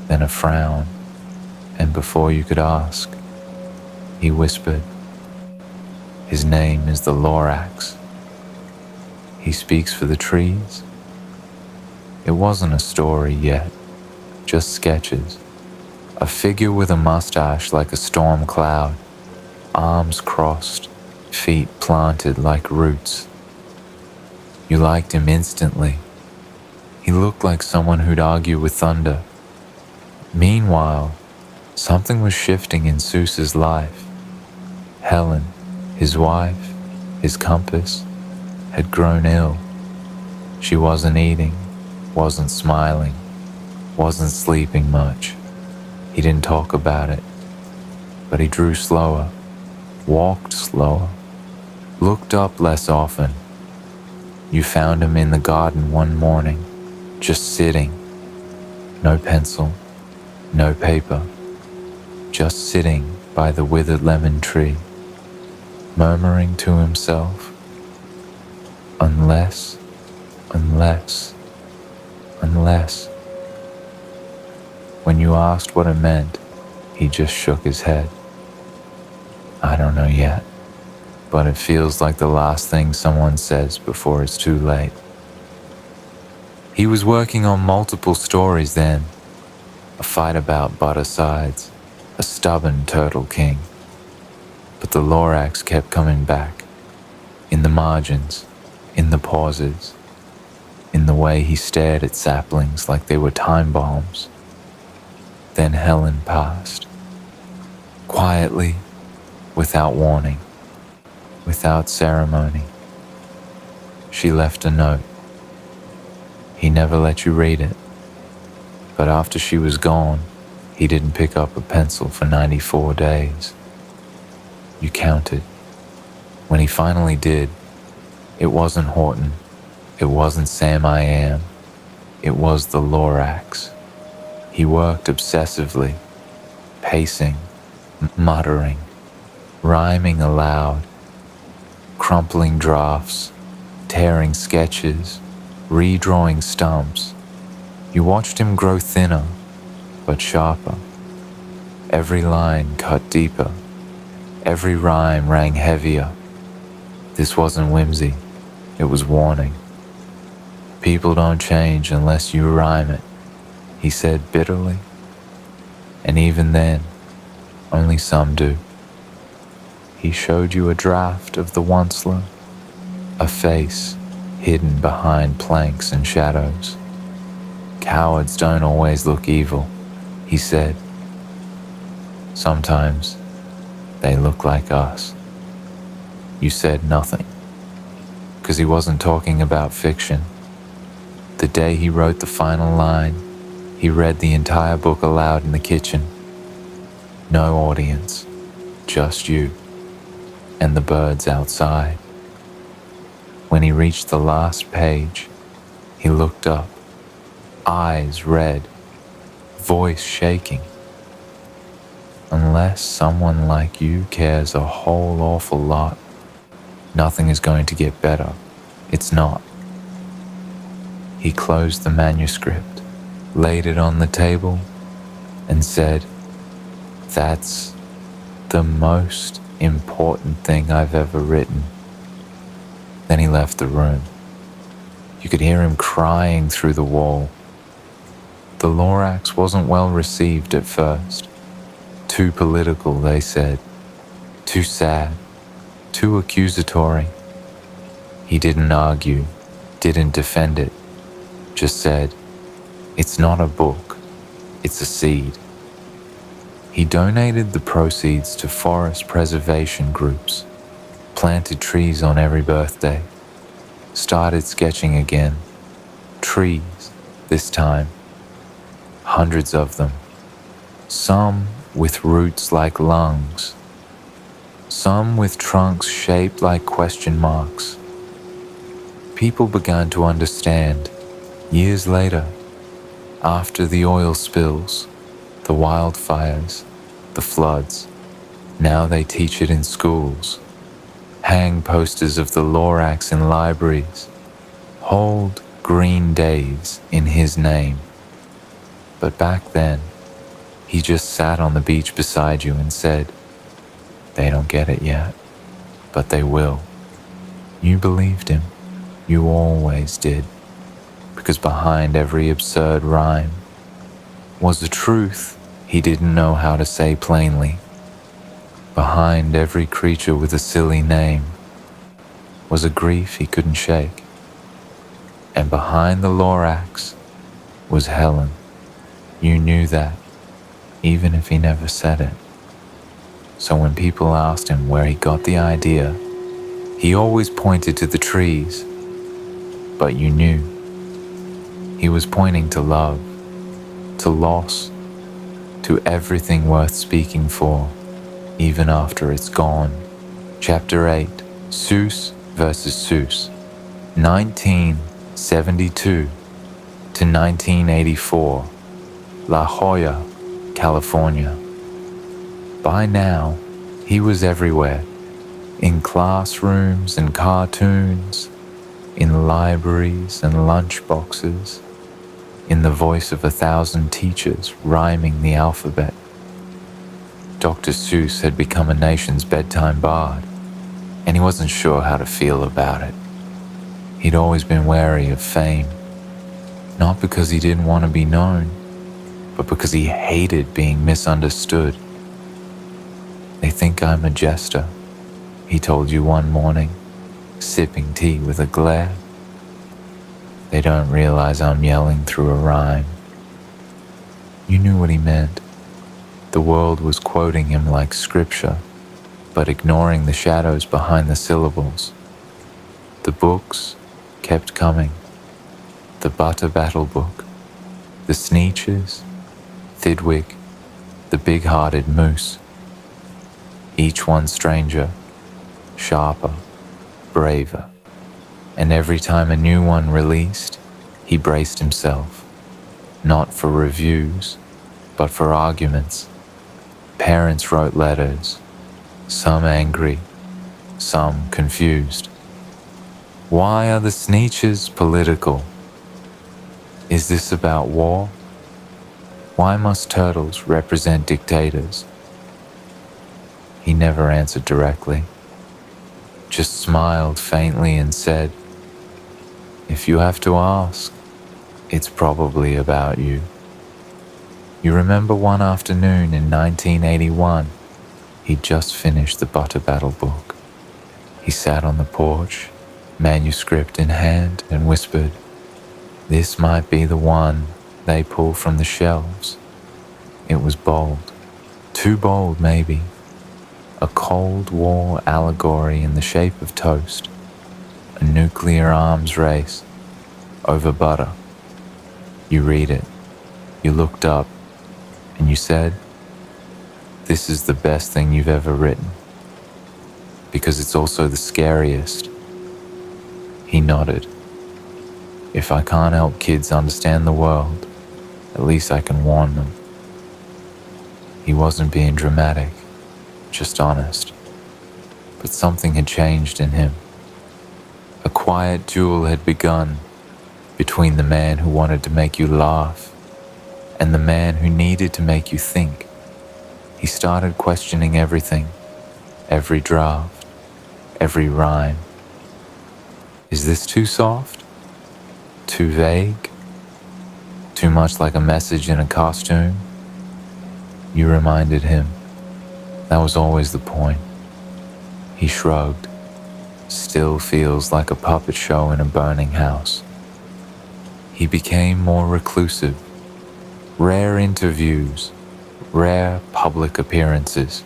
Speaker 1: then a frown, and before you could ask, he whispered, his name is the Lorax. He speaks for the trees. It wasn't a story yet, just sketches. A figure with a mustache like a storm cloud, arms crossed, feet planted like roots. You liked him instantly. He looked like someone who'd argue with thunder. Meanwhile, something was shifting in Seuss's life. Helen, his wife, his compass, had grown ill. She wasn't eating, wasn't smiling, wasn't sleeping much. He didn't talk about it, but he drew slower, walked slower, looked up less often. You found him in the garden one morning, just sitting, no pencil, no paper, just sitting by the withered lemon tree, murmuring to himself, unless, unless, unless. When you asked what it meant, he just shook his head. I don't know yet, but it feels like the last thing someone says before it's too late. He was working on multiple stories then, a fight about butter sides, a stubborn turtle king. But the Lorax kept coming back, in the margins, in the pauses, in the way he stared at saplings like they were time bombs. Then Helen passed, quietly, without warning, without ceremony. She left a note. He never let you read it, but after she was gone, he didn't pick up a pencil for 94 days. You counted. When he finally did, it wasn't Horton, it wasn't Sam I Am, it was the Lorax. He worked obsessively, pacing, muttering, rhyming aloud, crumpling drafts, tearing sketches, redrawing stumps. You watched him grow thinner, but sharper. Every line cut deeper. Every rhyme rang heavier. This wasn't whimsy, it was warning. People don't change unless you rhyme it, he said bitterly. And even then, only some do. He showed you a draft of the onceler, a face hidden behind planks and shadows. Cowards don't always look evil, he said. Sometimes they look like us. You said nothing, because he wasn't talking about fiction. The day he wrote the final line, he read the entire book aloud in the kitchen. No audience, just you and the birds outside. When he reached the last page, he looked up, eyes red, voice shaking. Unless someone like you cares a whole awful lot, nothing is going to get better. It's not. He closed the manuscript, laid it on the table, and said, "That's the most important thing I've ever written." Then he left the room. You could hear him crying through the wall. The Lorax wasn't well received at first. Too political, they said. Too sad. Too accusatory. He didn't argue, didn't defend it, just said, "It's not a book, it's a seed." He donated the proceeds to forest preservation groups, planted trees on every birthday, started sketching again. Trees, this time. Hundreds of them. Some with roots like lungs. Some with trunks shaped like question marks. People began to understand, years later, after the oil spills, the wildfires, the floods. Now they teach it in schools. Hang posters of the Lorax in libraries. Hold green days in his name. But back then, he just sat on the beach beside you and said, "They don't get it yet, but they will." You believed him. You always did. Because behind every absurd rhyme was a truth he didn't know how to say plainly. Behind every creature with a silly name was a grief he couldn't shake. And behind the Lorax was Helen. You knew that, even if he never said it. So when people asked him where he got the idea, he always pointed to the trees. But you knew. He was pointing to love, to loss, to everything worth speaking for, even after it's gone. Chapter 8, Seuss versus Seuss, 1972 to 1984, La Jolla, California. By now, he was everywhere, in classrooms and cartoons, in libraries and lunchboxes, in the voice of 1,000 teachers rhyming the alphabet. Dr. Seuss had become a nation's bedtime bard, and he wasn't sure how to feel about it. He'd always been wary of fame, not because he didn't want to be known, but because he hated being misunderstood. "They think I'm a jester," he told you one morning, sipping tea with a glare. "They don't realize I'm yelling through a rhyme." You knew what he meant. The world was quoting him like scripture, but ignoring the shadows behind the syllables. The books kept coming. The Butter Battle book, the Sneetches, Thidwig, the big-hearted Moose. Each one stranger, sharper, braver. And every time a new one released, he braced himself, not for reviews, but for arguments. Parents wrote letters, some angry, some confused. Why are the Sneetches political? Is this about war? Why must turtles represent dictators? He never answered directly, just smiled faintly and said, "If you have to ask, it's probably about you." You remember one afternoon in 1981, he'd just finished the Butter Battle book. He sat on the porch, manuscript in hand, and whispered, "This might be the one they pull from the shelves." It was bold, too bold maybe, a Cold War allegory in the shape of toast, a nuclear arms race over butter. You read it, you looked up, and you said, "This is the best thing you've ever written, because it's also the scariest." He nodded. "If I can't help kids understand the world, at least I can warn them." He wasn't being dramatic, just honest. But something had changed in him. A quiet duel had begun between the man who wanted to make you laugh and the man who needed to make you think. He started questioning everything, every draft, every rhyme. Is this too soft? Too vague? Too much like a message in a costume? You reminded him. That was always the point. He shrugged. Still feels like a puppet show in a burning house. He became more reclusive. Rare interviews, rare public appearances.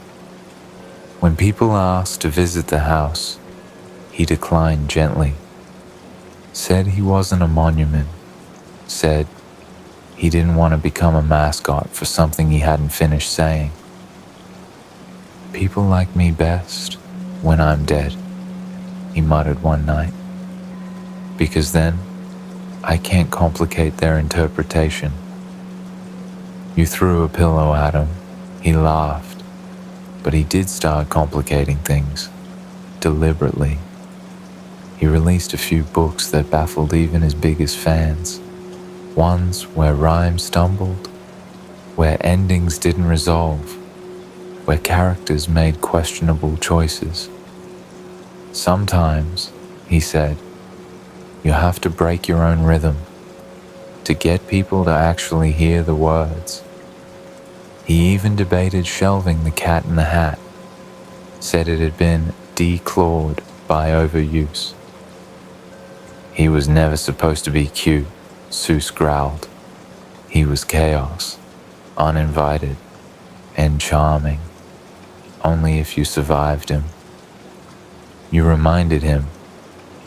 Speaker 1: When people asked to visit the house, he declined gently. Said he wasn't a monument. Said he didn't want to become a mascot for something he hadn't finished saying. "People like me best when I'm dead," he muttered one night, "because then I can't complicate their interpretation." You threw a pillow at him. He laughed, but he did start complicating things, deliberately. He released a few books that baffled even his biggest fans, ones where rhyme stumbled, where endings didn't resolve, where characters made questionable choices. Sometimes, he said, you have to break your own rhythm to get people to actually hear the words. He even debated shelving The Cat in the Hat, said it had been declawed by overuse. He was never supposed to be cute, Seuss growled. He was chaos, uninvited, and charming, only if you survived him. You reminded him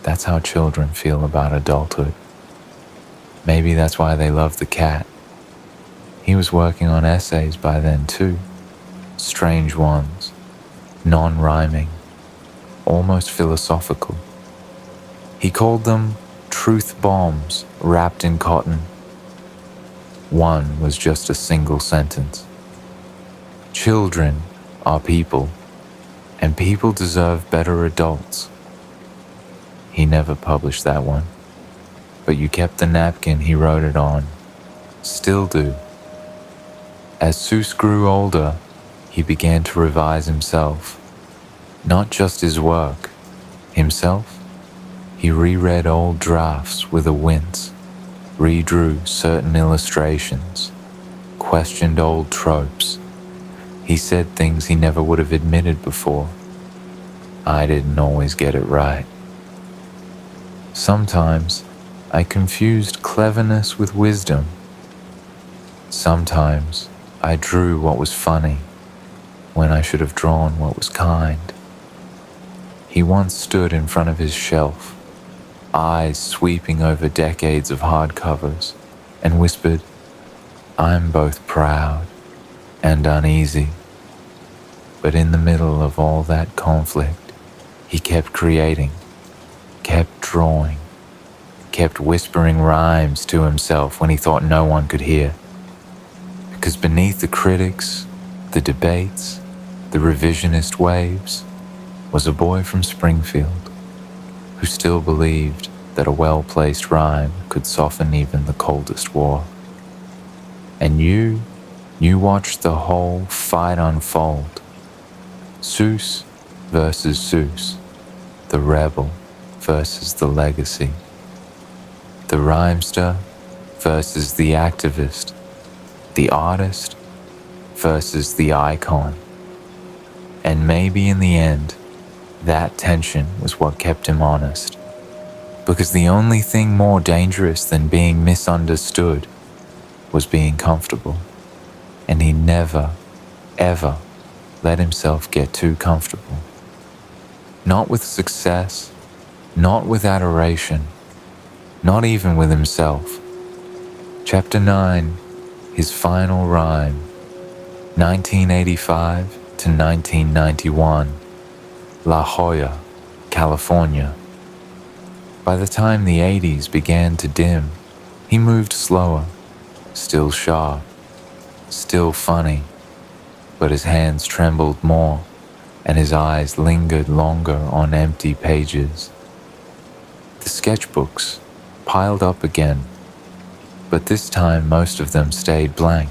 Speaker 1: that's how children feel about adulthood. Maybe that's why they love the cat. He was working on essays by then too, strange ones, non-rhyming, almost philosophical. He called them truth bombs wrapped in cotton. One was just a single sentence. Children are people, and people deserve better adults. He never published that one, but you kept the napkin he wrote it on. Still do. As Seuss grew older, he began to revise himself. Not just his work, himself. He reread old drafts with a wince, redrew certain illustrations, questioned old tropes. He said things he never would have admitted before. I didn't always get it right. Sometimes I confused cleverness with wisdom. Sometimes I drew what was funny when I should have drawn what was kind. He once stood in front of his shelf, eyes sweeping over decades of hardcovers, and whispered, "I'm both proud and uneasy." But in the middle of all that conflict, he kept creating, kept drawing, kept whispering rhymes to himself when he thought no one could hear. Because beneath the critics, the debates, the revisionist waves, was a boy from Springfield who still believed that a well-placed rhyme could soften even the coldest war. And you watched the whole fight unfold. Seuss versus Seuss, the rebel versus the legacy, the rhymester versus the activist, the artist versus the icon. And maybe in the end, that tension was what kept him honest. Because the only thing more dangerous than being misunderstood was being comfortable. And he never, ever let himself get too comfortable. Not with success, not with adoration, not even with himself. Chapter 9, his final rhyme, 1985 to 1991, La Jolla, California. By the time the 80s began to dim, he moved slower, still sharp, still funny, but his hands trembled more and his eyes lingered longer on empty pages. The sketchbooks piled up again, but this time most of them stayed blank.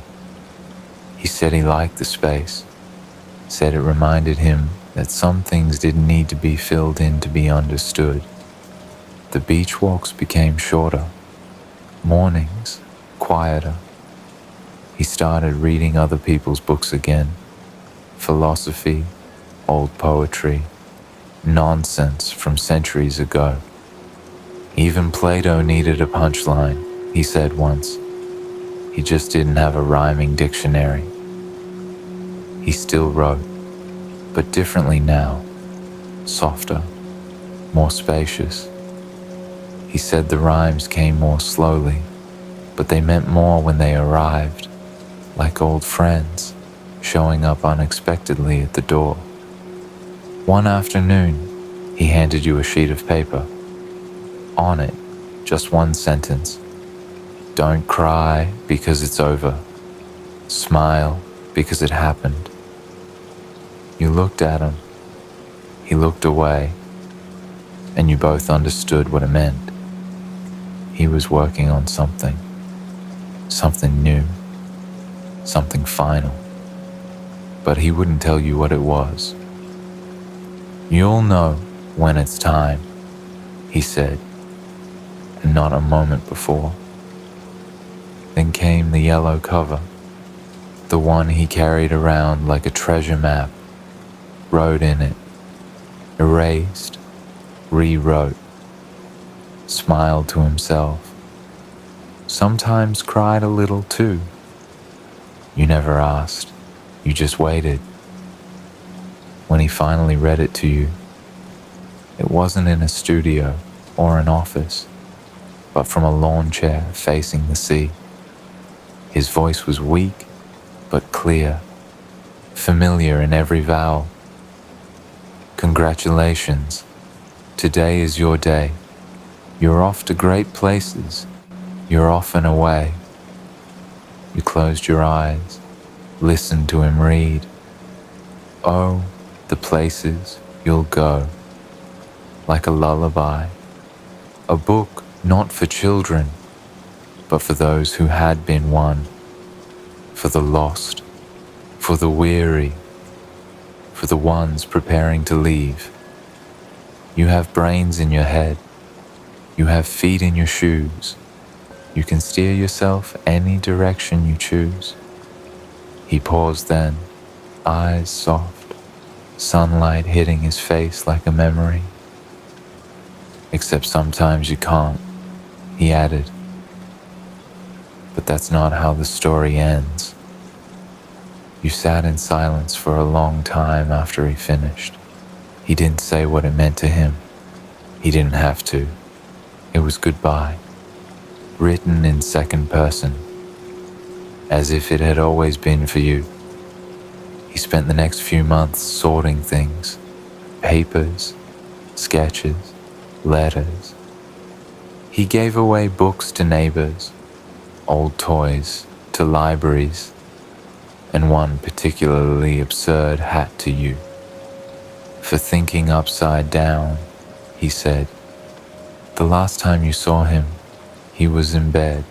Speaker 1: He said he liked the space, said it reminded him that some things didn't need to be filled in to be understood. The beach walks became shorter, mornings quieter. He started reading other people's books again, philosophy, old poetry, nonsense from centuries ago. Even Plato needed a punchline, he said once. He just didn't have a rhyming dictionary. He still wrote, but differently now, softer, more spacious. He said the rhymes came more slowly, but they meant more when they arrived, like old friends showing up unexpectedly at the door. One afternoon, he handed you a sheet of paper. On it, just one sentence. Don't cry because it's over. Smile because it happened. You looked at him. He looked away, and you both understood what it meant. He was working on something new, something final, but he wouldn't tell you what it was. You'll know when it's time, he said, and not a moment before. Then came the yellow cover, the one he carried around like a treasure map, wrote in it, erased, rewrote, smiled to himself, sometimes cried a little too. You never asked, you just waited. When he finally read it to you, it wasn't in a studio or an office, but from a lawn chair facing the sea. His voice was weak but clear, familiar in every vowel. Congratulations. Today is your day. You're off to great places. You're off and away. You closed your eyes, listened to him read. Oh, the places you'll go. Like a lullaby. A book not for children, but for those who had been one. For the lost. For the weary. For the ones preparing to leave. You have brains in your head. You have feet in your shoes. You can steer yourself any direction you choose. He paused then, eyes soft, sunlight hitting his face like a memory. Except sometimes you can't, he added. But that's not how the story ends. You sat in silence for a long time after he finished. He didn't say what it meant to him. He didn't have to. It was goodbye, written in second person, as if it had always been for you. He spent the next few months sorting things, papers, sketches, letters. He gave away books to neighbors, old toys to libraries, and one particularly absurd hat to you. For thinking upside down, he said. The last time you saw him, he was in bed,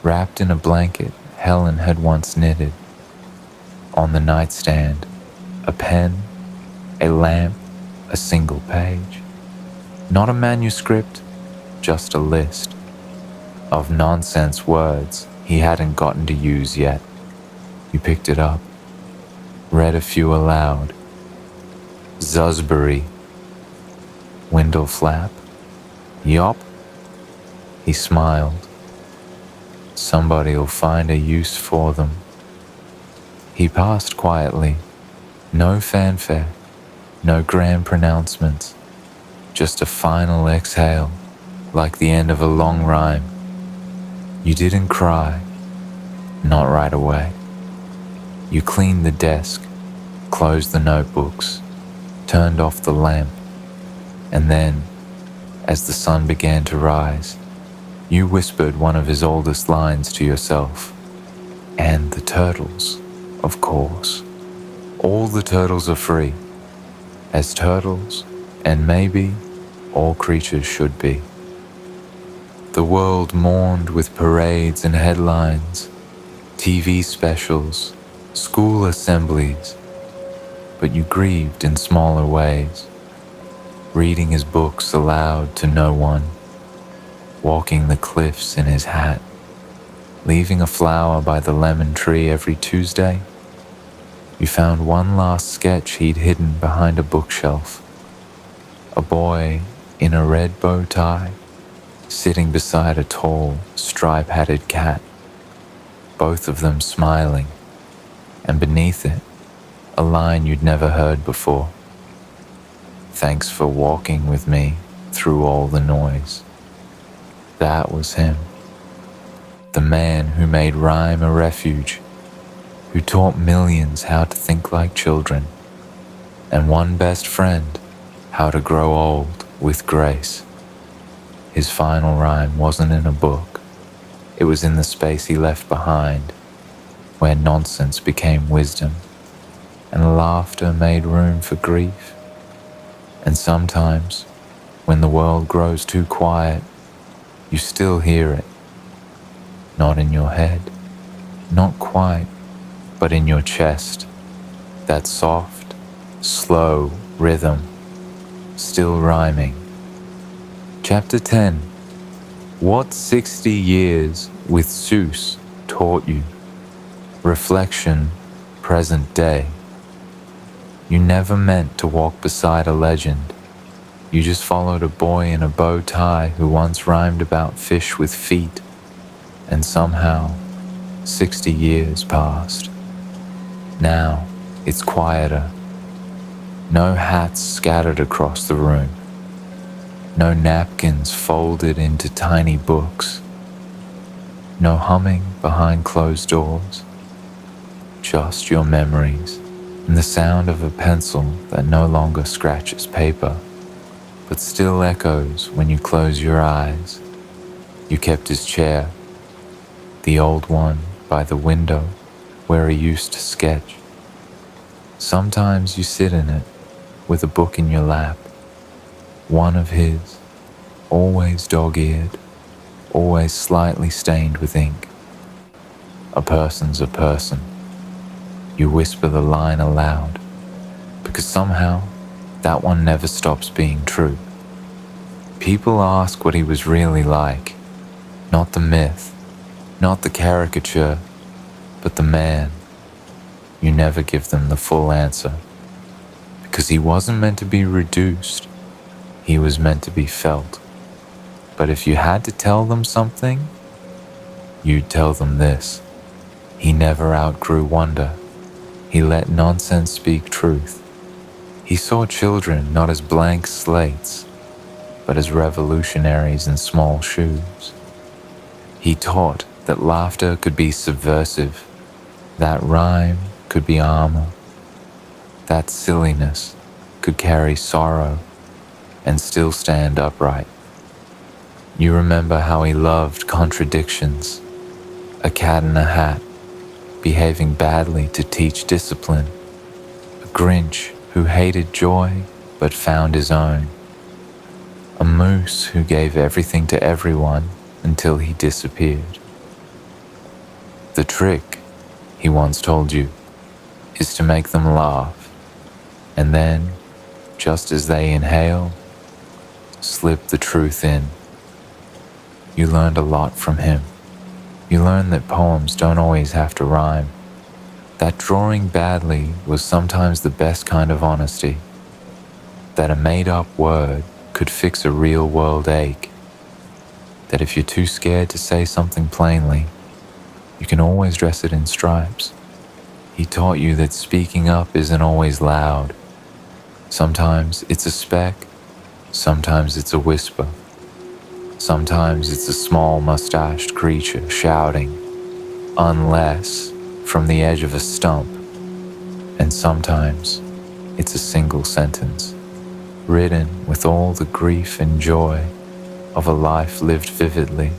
Speaker 1: wrapped in a blanket Helen had once knitted. On the nightstand, a pen, a lamp, a single page. Not a manuscript, just a list of nonsense words he hadn't gotten to use yet. You picked it up, read a few aloud. Zusbury, window flap. Yup, he smiled. Somebody'll find a use for them. He passed quietly, no fanfare, no grand pronouncements, just a final exhale, like the end of a long rhyme. You didn't cry, not right away. You cleaned the desk, closed the notebooks, turned off the lamp, and then, as the sun began to rise, you whispered one of his oldest lines to yourself. And the turtles, of course. All the turtles are free, as turtles, and maybe all creatures should be. The world mourned with parades and headlines, TV specials, school assemblies, but you grieved in smaller ways. Reading his books aloud to no one, walking the cliffs in his hat, leaving a flower by the lemon tree every Tuesday. You found one last sketch he'd hidden behind a bookshelf. A boy in a red bow tie, sitting beside a tall, stripe-hatted cat, both of them smiling, and beneath it, a line you'd never heard before. Thanks for walking with me through all the noise. That was him. The man who made rhyme a refuge, who taught millions how to think like children, and one best friend how to grow old with grace. His final rhyme wasn't in a book. It was in the space he left behind, where nonsense became wisdom, and laughter made room for grief. And sometimes, when the world grows too quiet, you still hear it. Not in your head, not quite, but in your chest. That soft, slow rhythm, still rhyming. Chapter 10. What 60 years with Seuss taught you. Reflection, present day. You never meant to walk beside a legend. You just followed a boy in a bow tie who once rhymed about fish with feet, and somehow 60 years passed. Now it's quieter. No hats scattered across the room. No napkins folded into tiny books. no humming behind closed doors, just your memories and the sound of a pencil that no longer scratches paper, but still echoes when you close your eyes. You kept his chair, the old one by the window where he used to sketch. Sometimes you sit in it with a book in your lap, one of his, always dog-eared, always slightly stained with ink. A person's a person. You whisper the line aloud, because somehow that one never stops being true. People ask what he was really like, not the myth, not the caricature, but the man. You never give them the full answer, because he wasn't meant to be reduced, he was meant to be felt. But if you had to tell them something, you'd tell them this: he never outgrew wonder. He let nonsense speak truth. He saw children not as blank slates, but as revolutionaries in small shoes. He taught that laughter could be subversive, that rhyme could be armor, that silliness could carry sorrow and still stand upright. You remember how he loved contradictions, a cat in a hat, behaving badly to teach discipline, a Grinch who hated joy but found his own, a moose who gave everything to everyone until he disappeared. The trick, he once told you, is to make them laugh, and then, just as they inhale, slip the truth in. You learned a lot from him. You learned that poems don't always have to rhyme, that drawing badly was sometimes the best kind of honesty, that a made-up word could fix a real-world ache, that if you're too scared to say something plainly, you can always dress it in stripes. He taught you that speaking up isn't always loud. Sometimes it's a speck, sometimes it's a whisper. Sometimes it's a small mustached creature shouting, unless, from the edge of a stump. And sometimes it's a single sentence, written with all the grief and joy of a life lived vividly.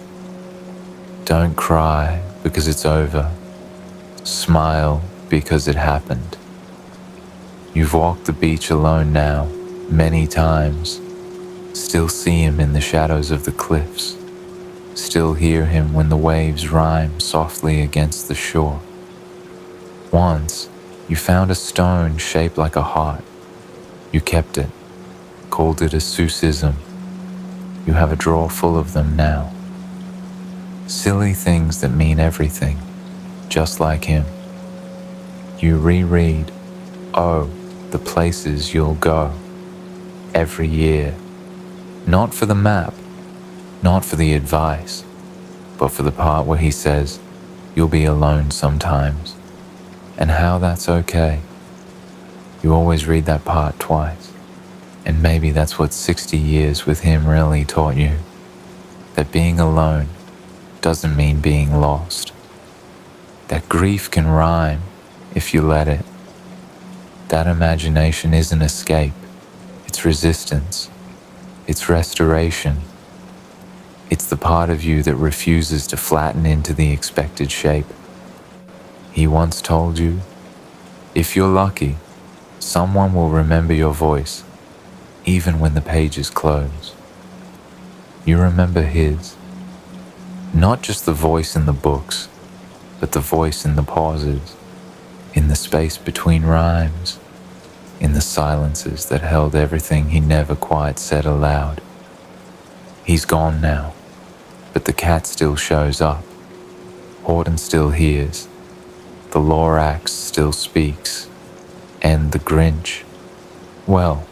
Speaker 1: Don't cry because it's over. Smile because it happened. You've walked the beach alone now, many times. Still see him in the shadows of the cliffs. Still hear him when the waves rhyme softly against the shore. Once, you found a stone shaped like a heart. You kept it, called it a Seussism. You have a drawer full of them now. Silly things that mean everything, just like him. You reread, oh, the places you'll go, every year. Not for the map, not for the advice, but for the part where he says, you'll be alone sometimes, and how that's okay. You always read that part twice, and maybe that's what 60 years with him really taught you, that being alone doesn't mean being lost, that grief can rhyme if you let it, that imagination isn't escape, it's resistance. It's restoration. It's the part of you that refuses to flatten into the expected shape. He once told you, if you're lucky, someone will remember your voice, even when the pages close. You remember his. Not just the voice in the books, but the voice in the pauses, in the space between rhymes, in the silences that held everything he never quite said aloud. He's gone now, but the cat still shows up. Horton still hears. The Lorax still speaks. And the Grinch, well,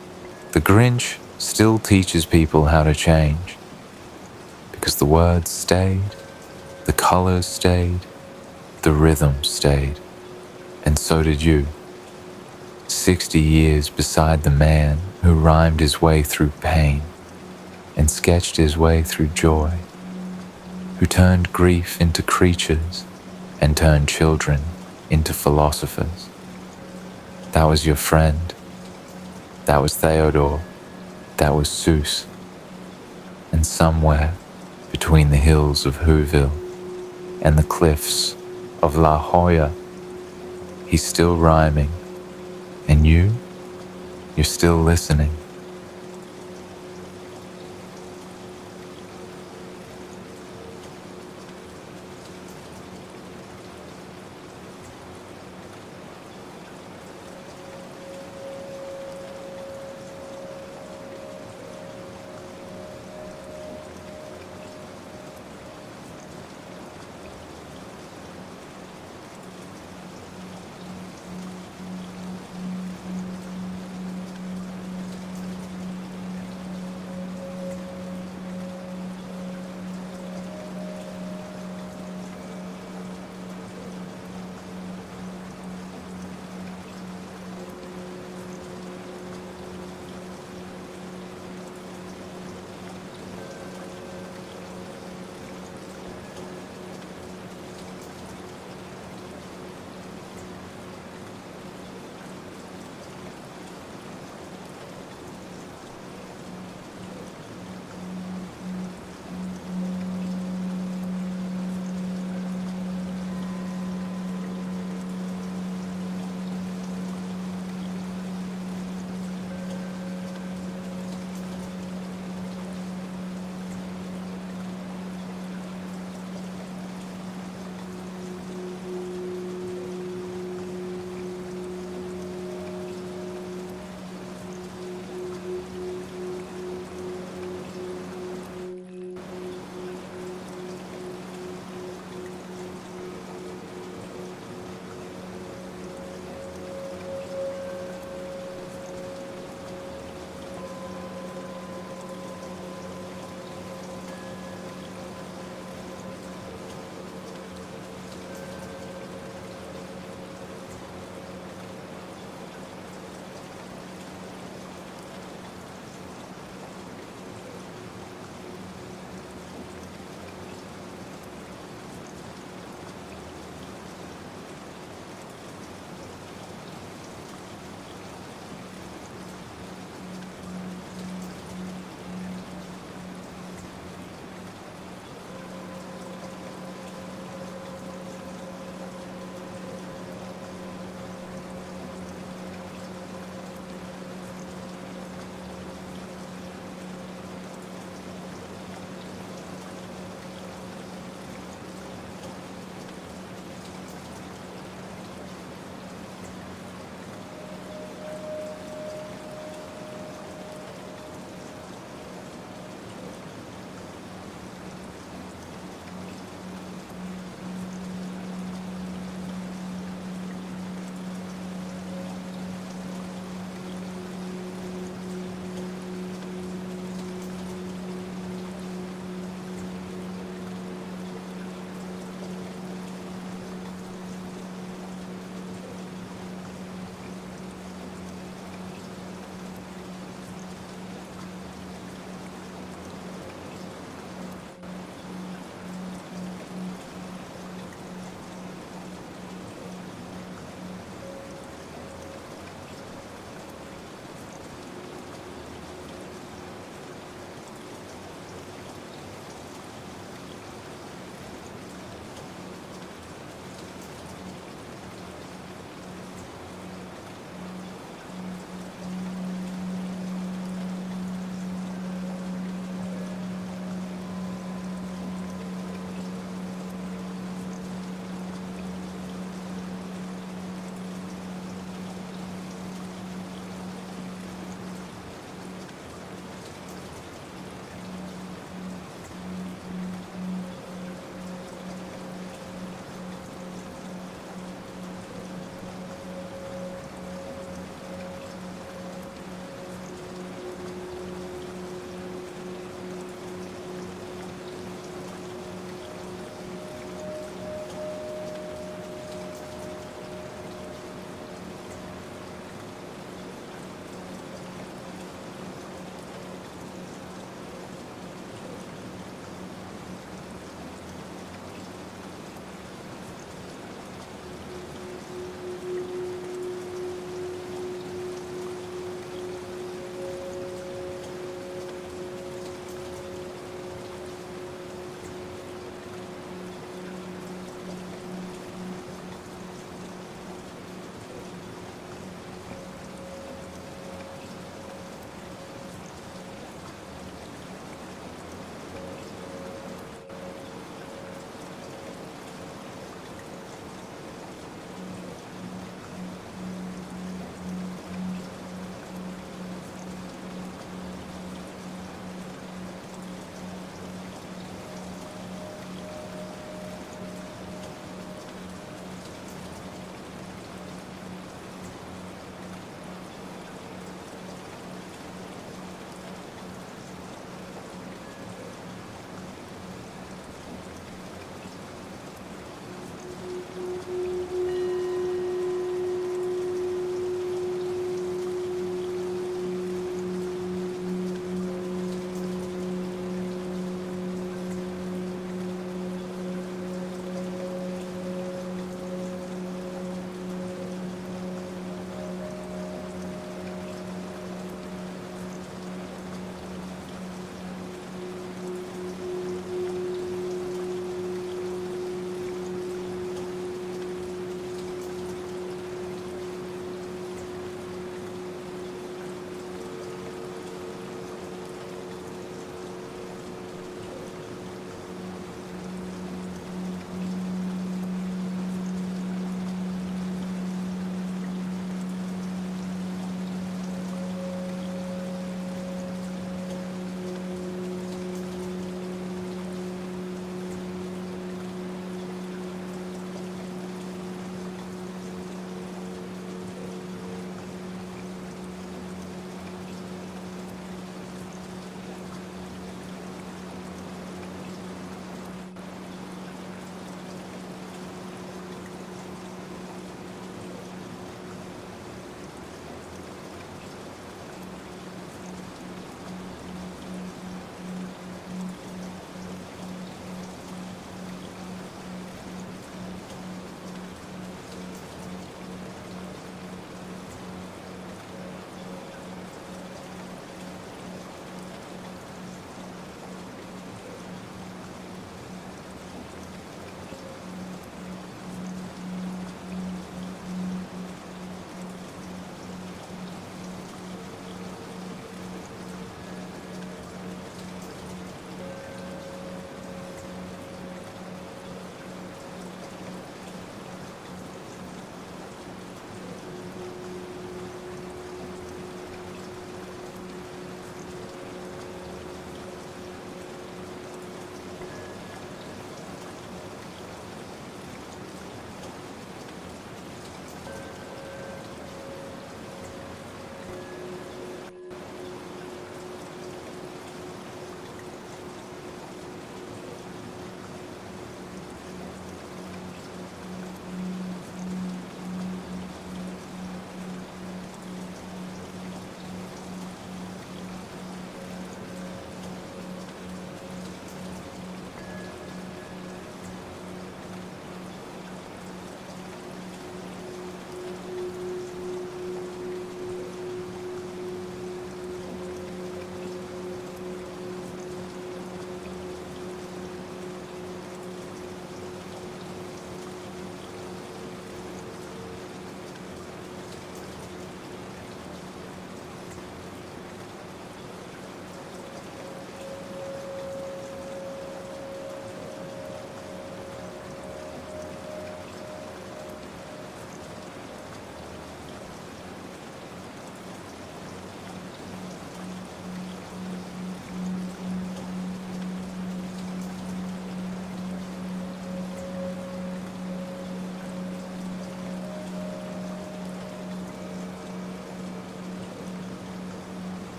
Speaker 1: the Grinch still teaches people how to change. Because the words stayed, the colors stayed, the rhythm stayed. And so did you. 60 years beside the man who rhymed his way through pain and sketched his way through joy. who turned grief into creatures and turned children into philosophers. That was your friend. That was Theodor. That was Seuss. And somewhere between the hills of Whoville and the cliffs of La Jolla, he's still rhyming. And you're still listening.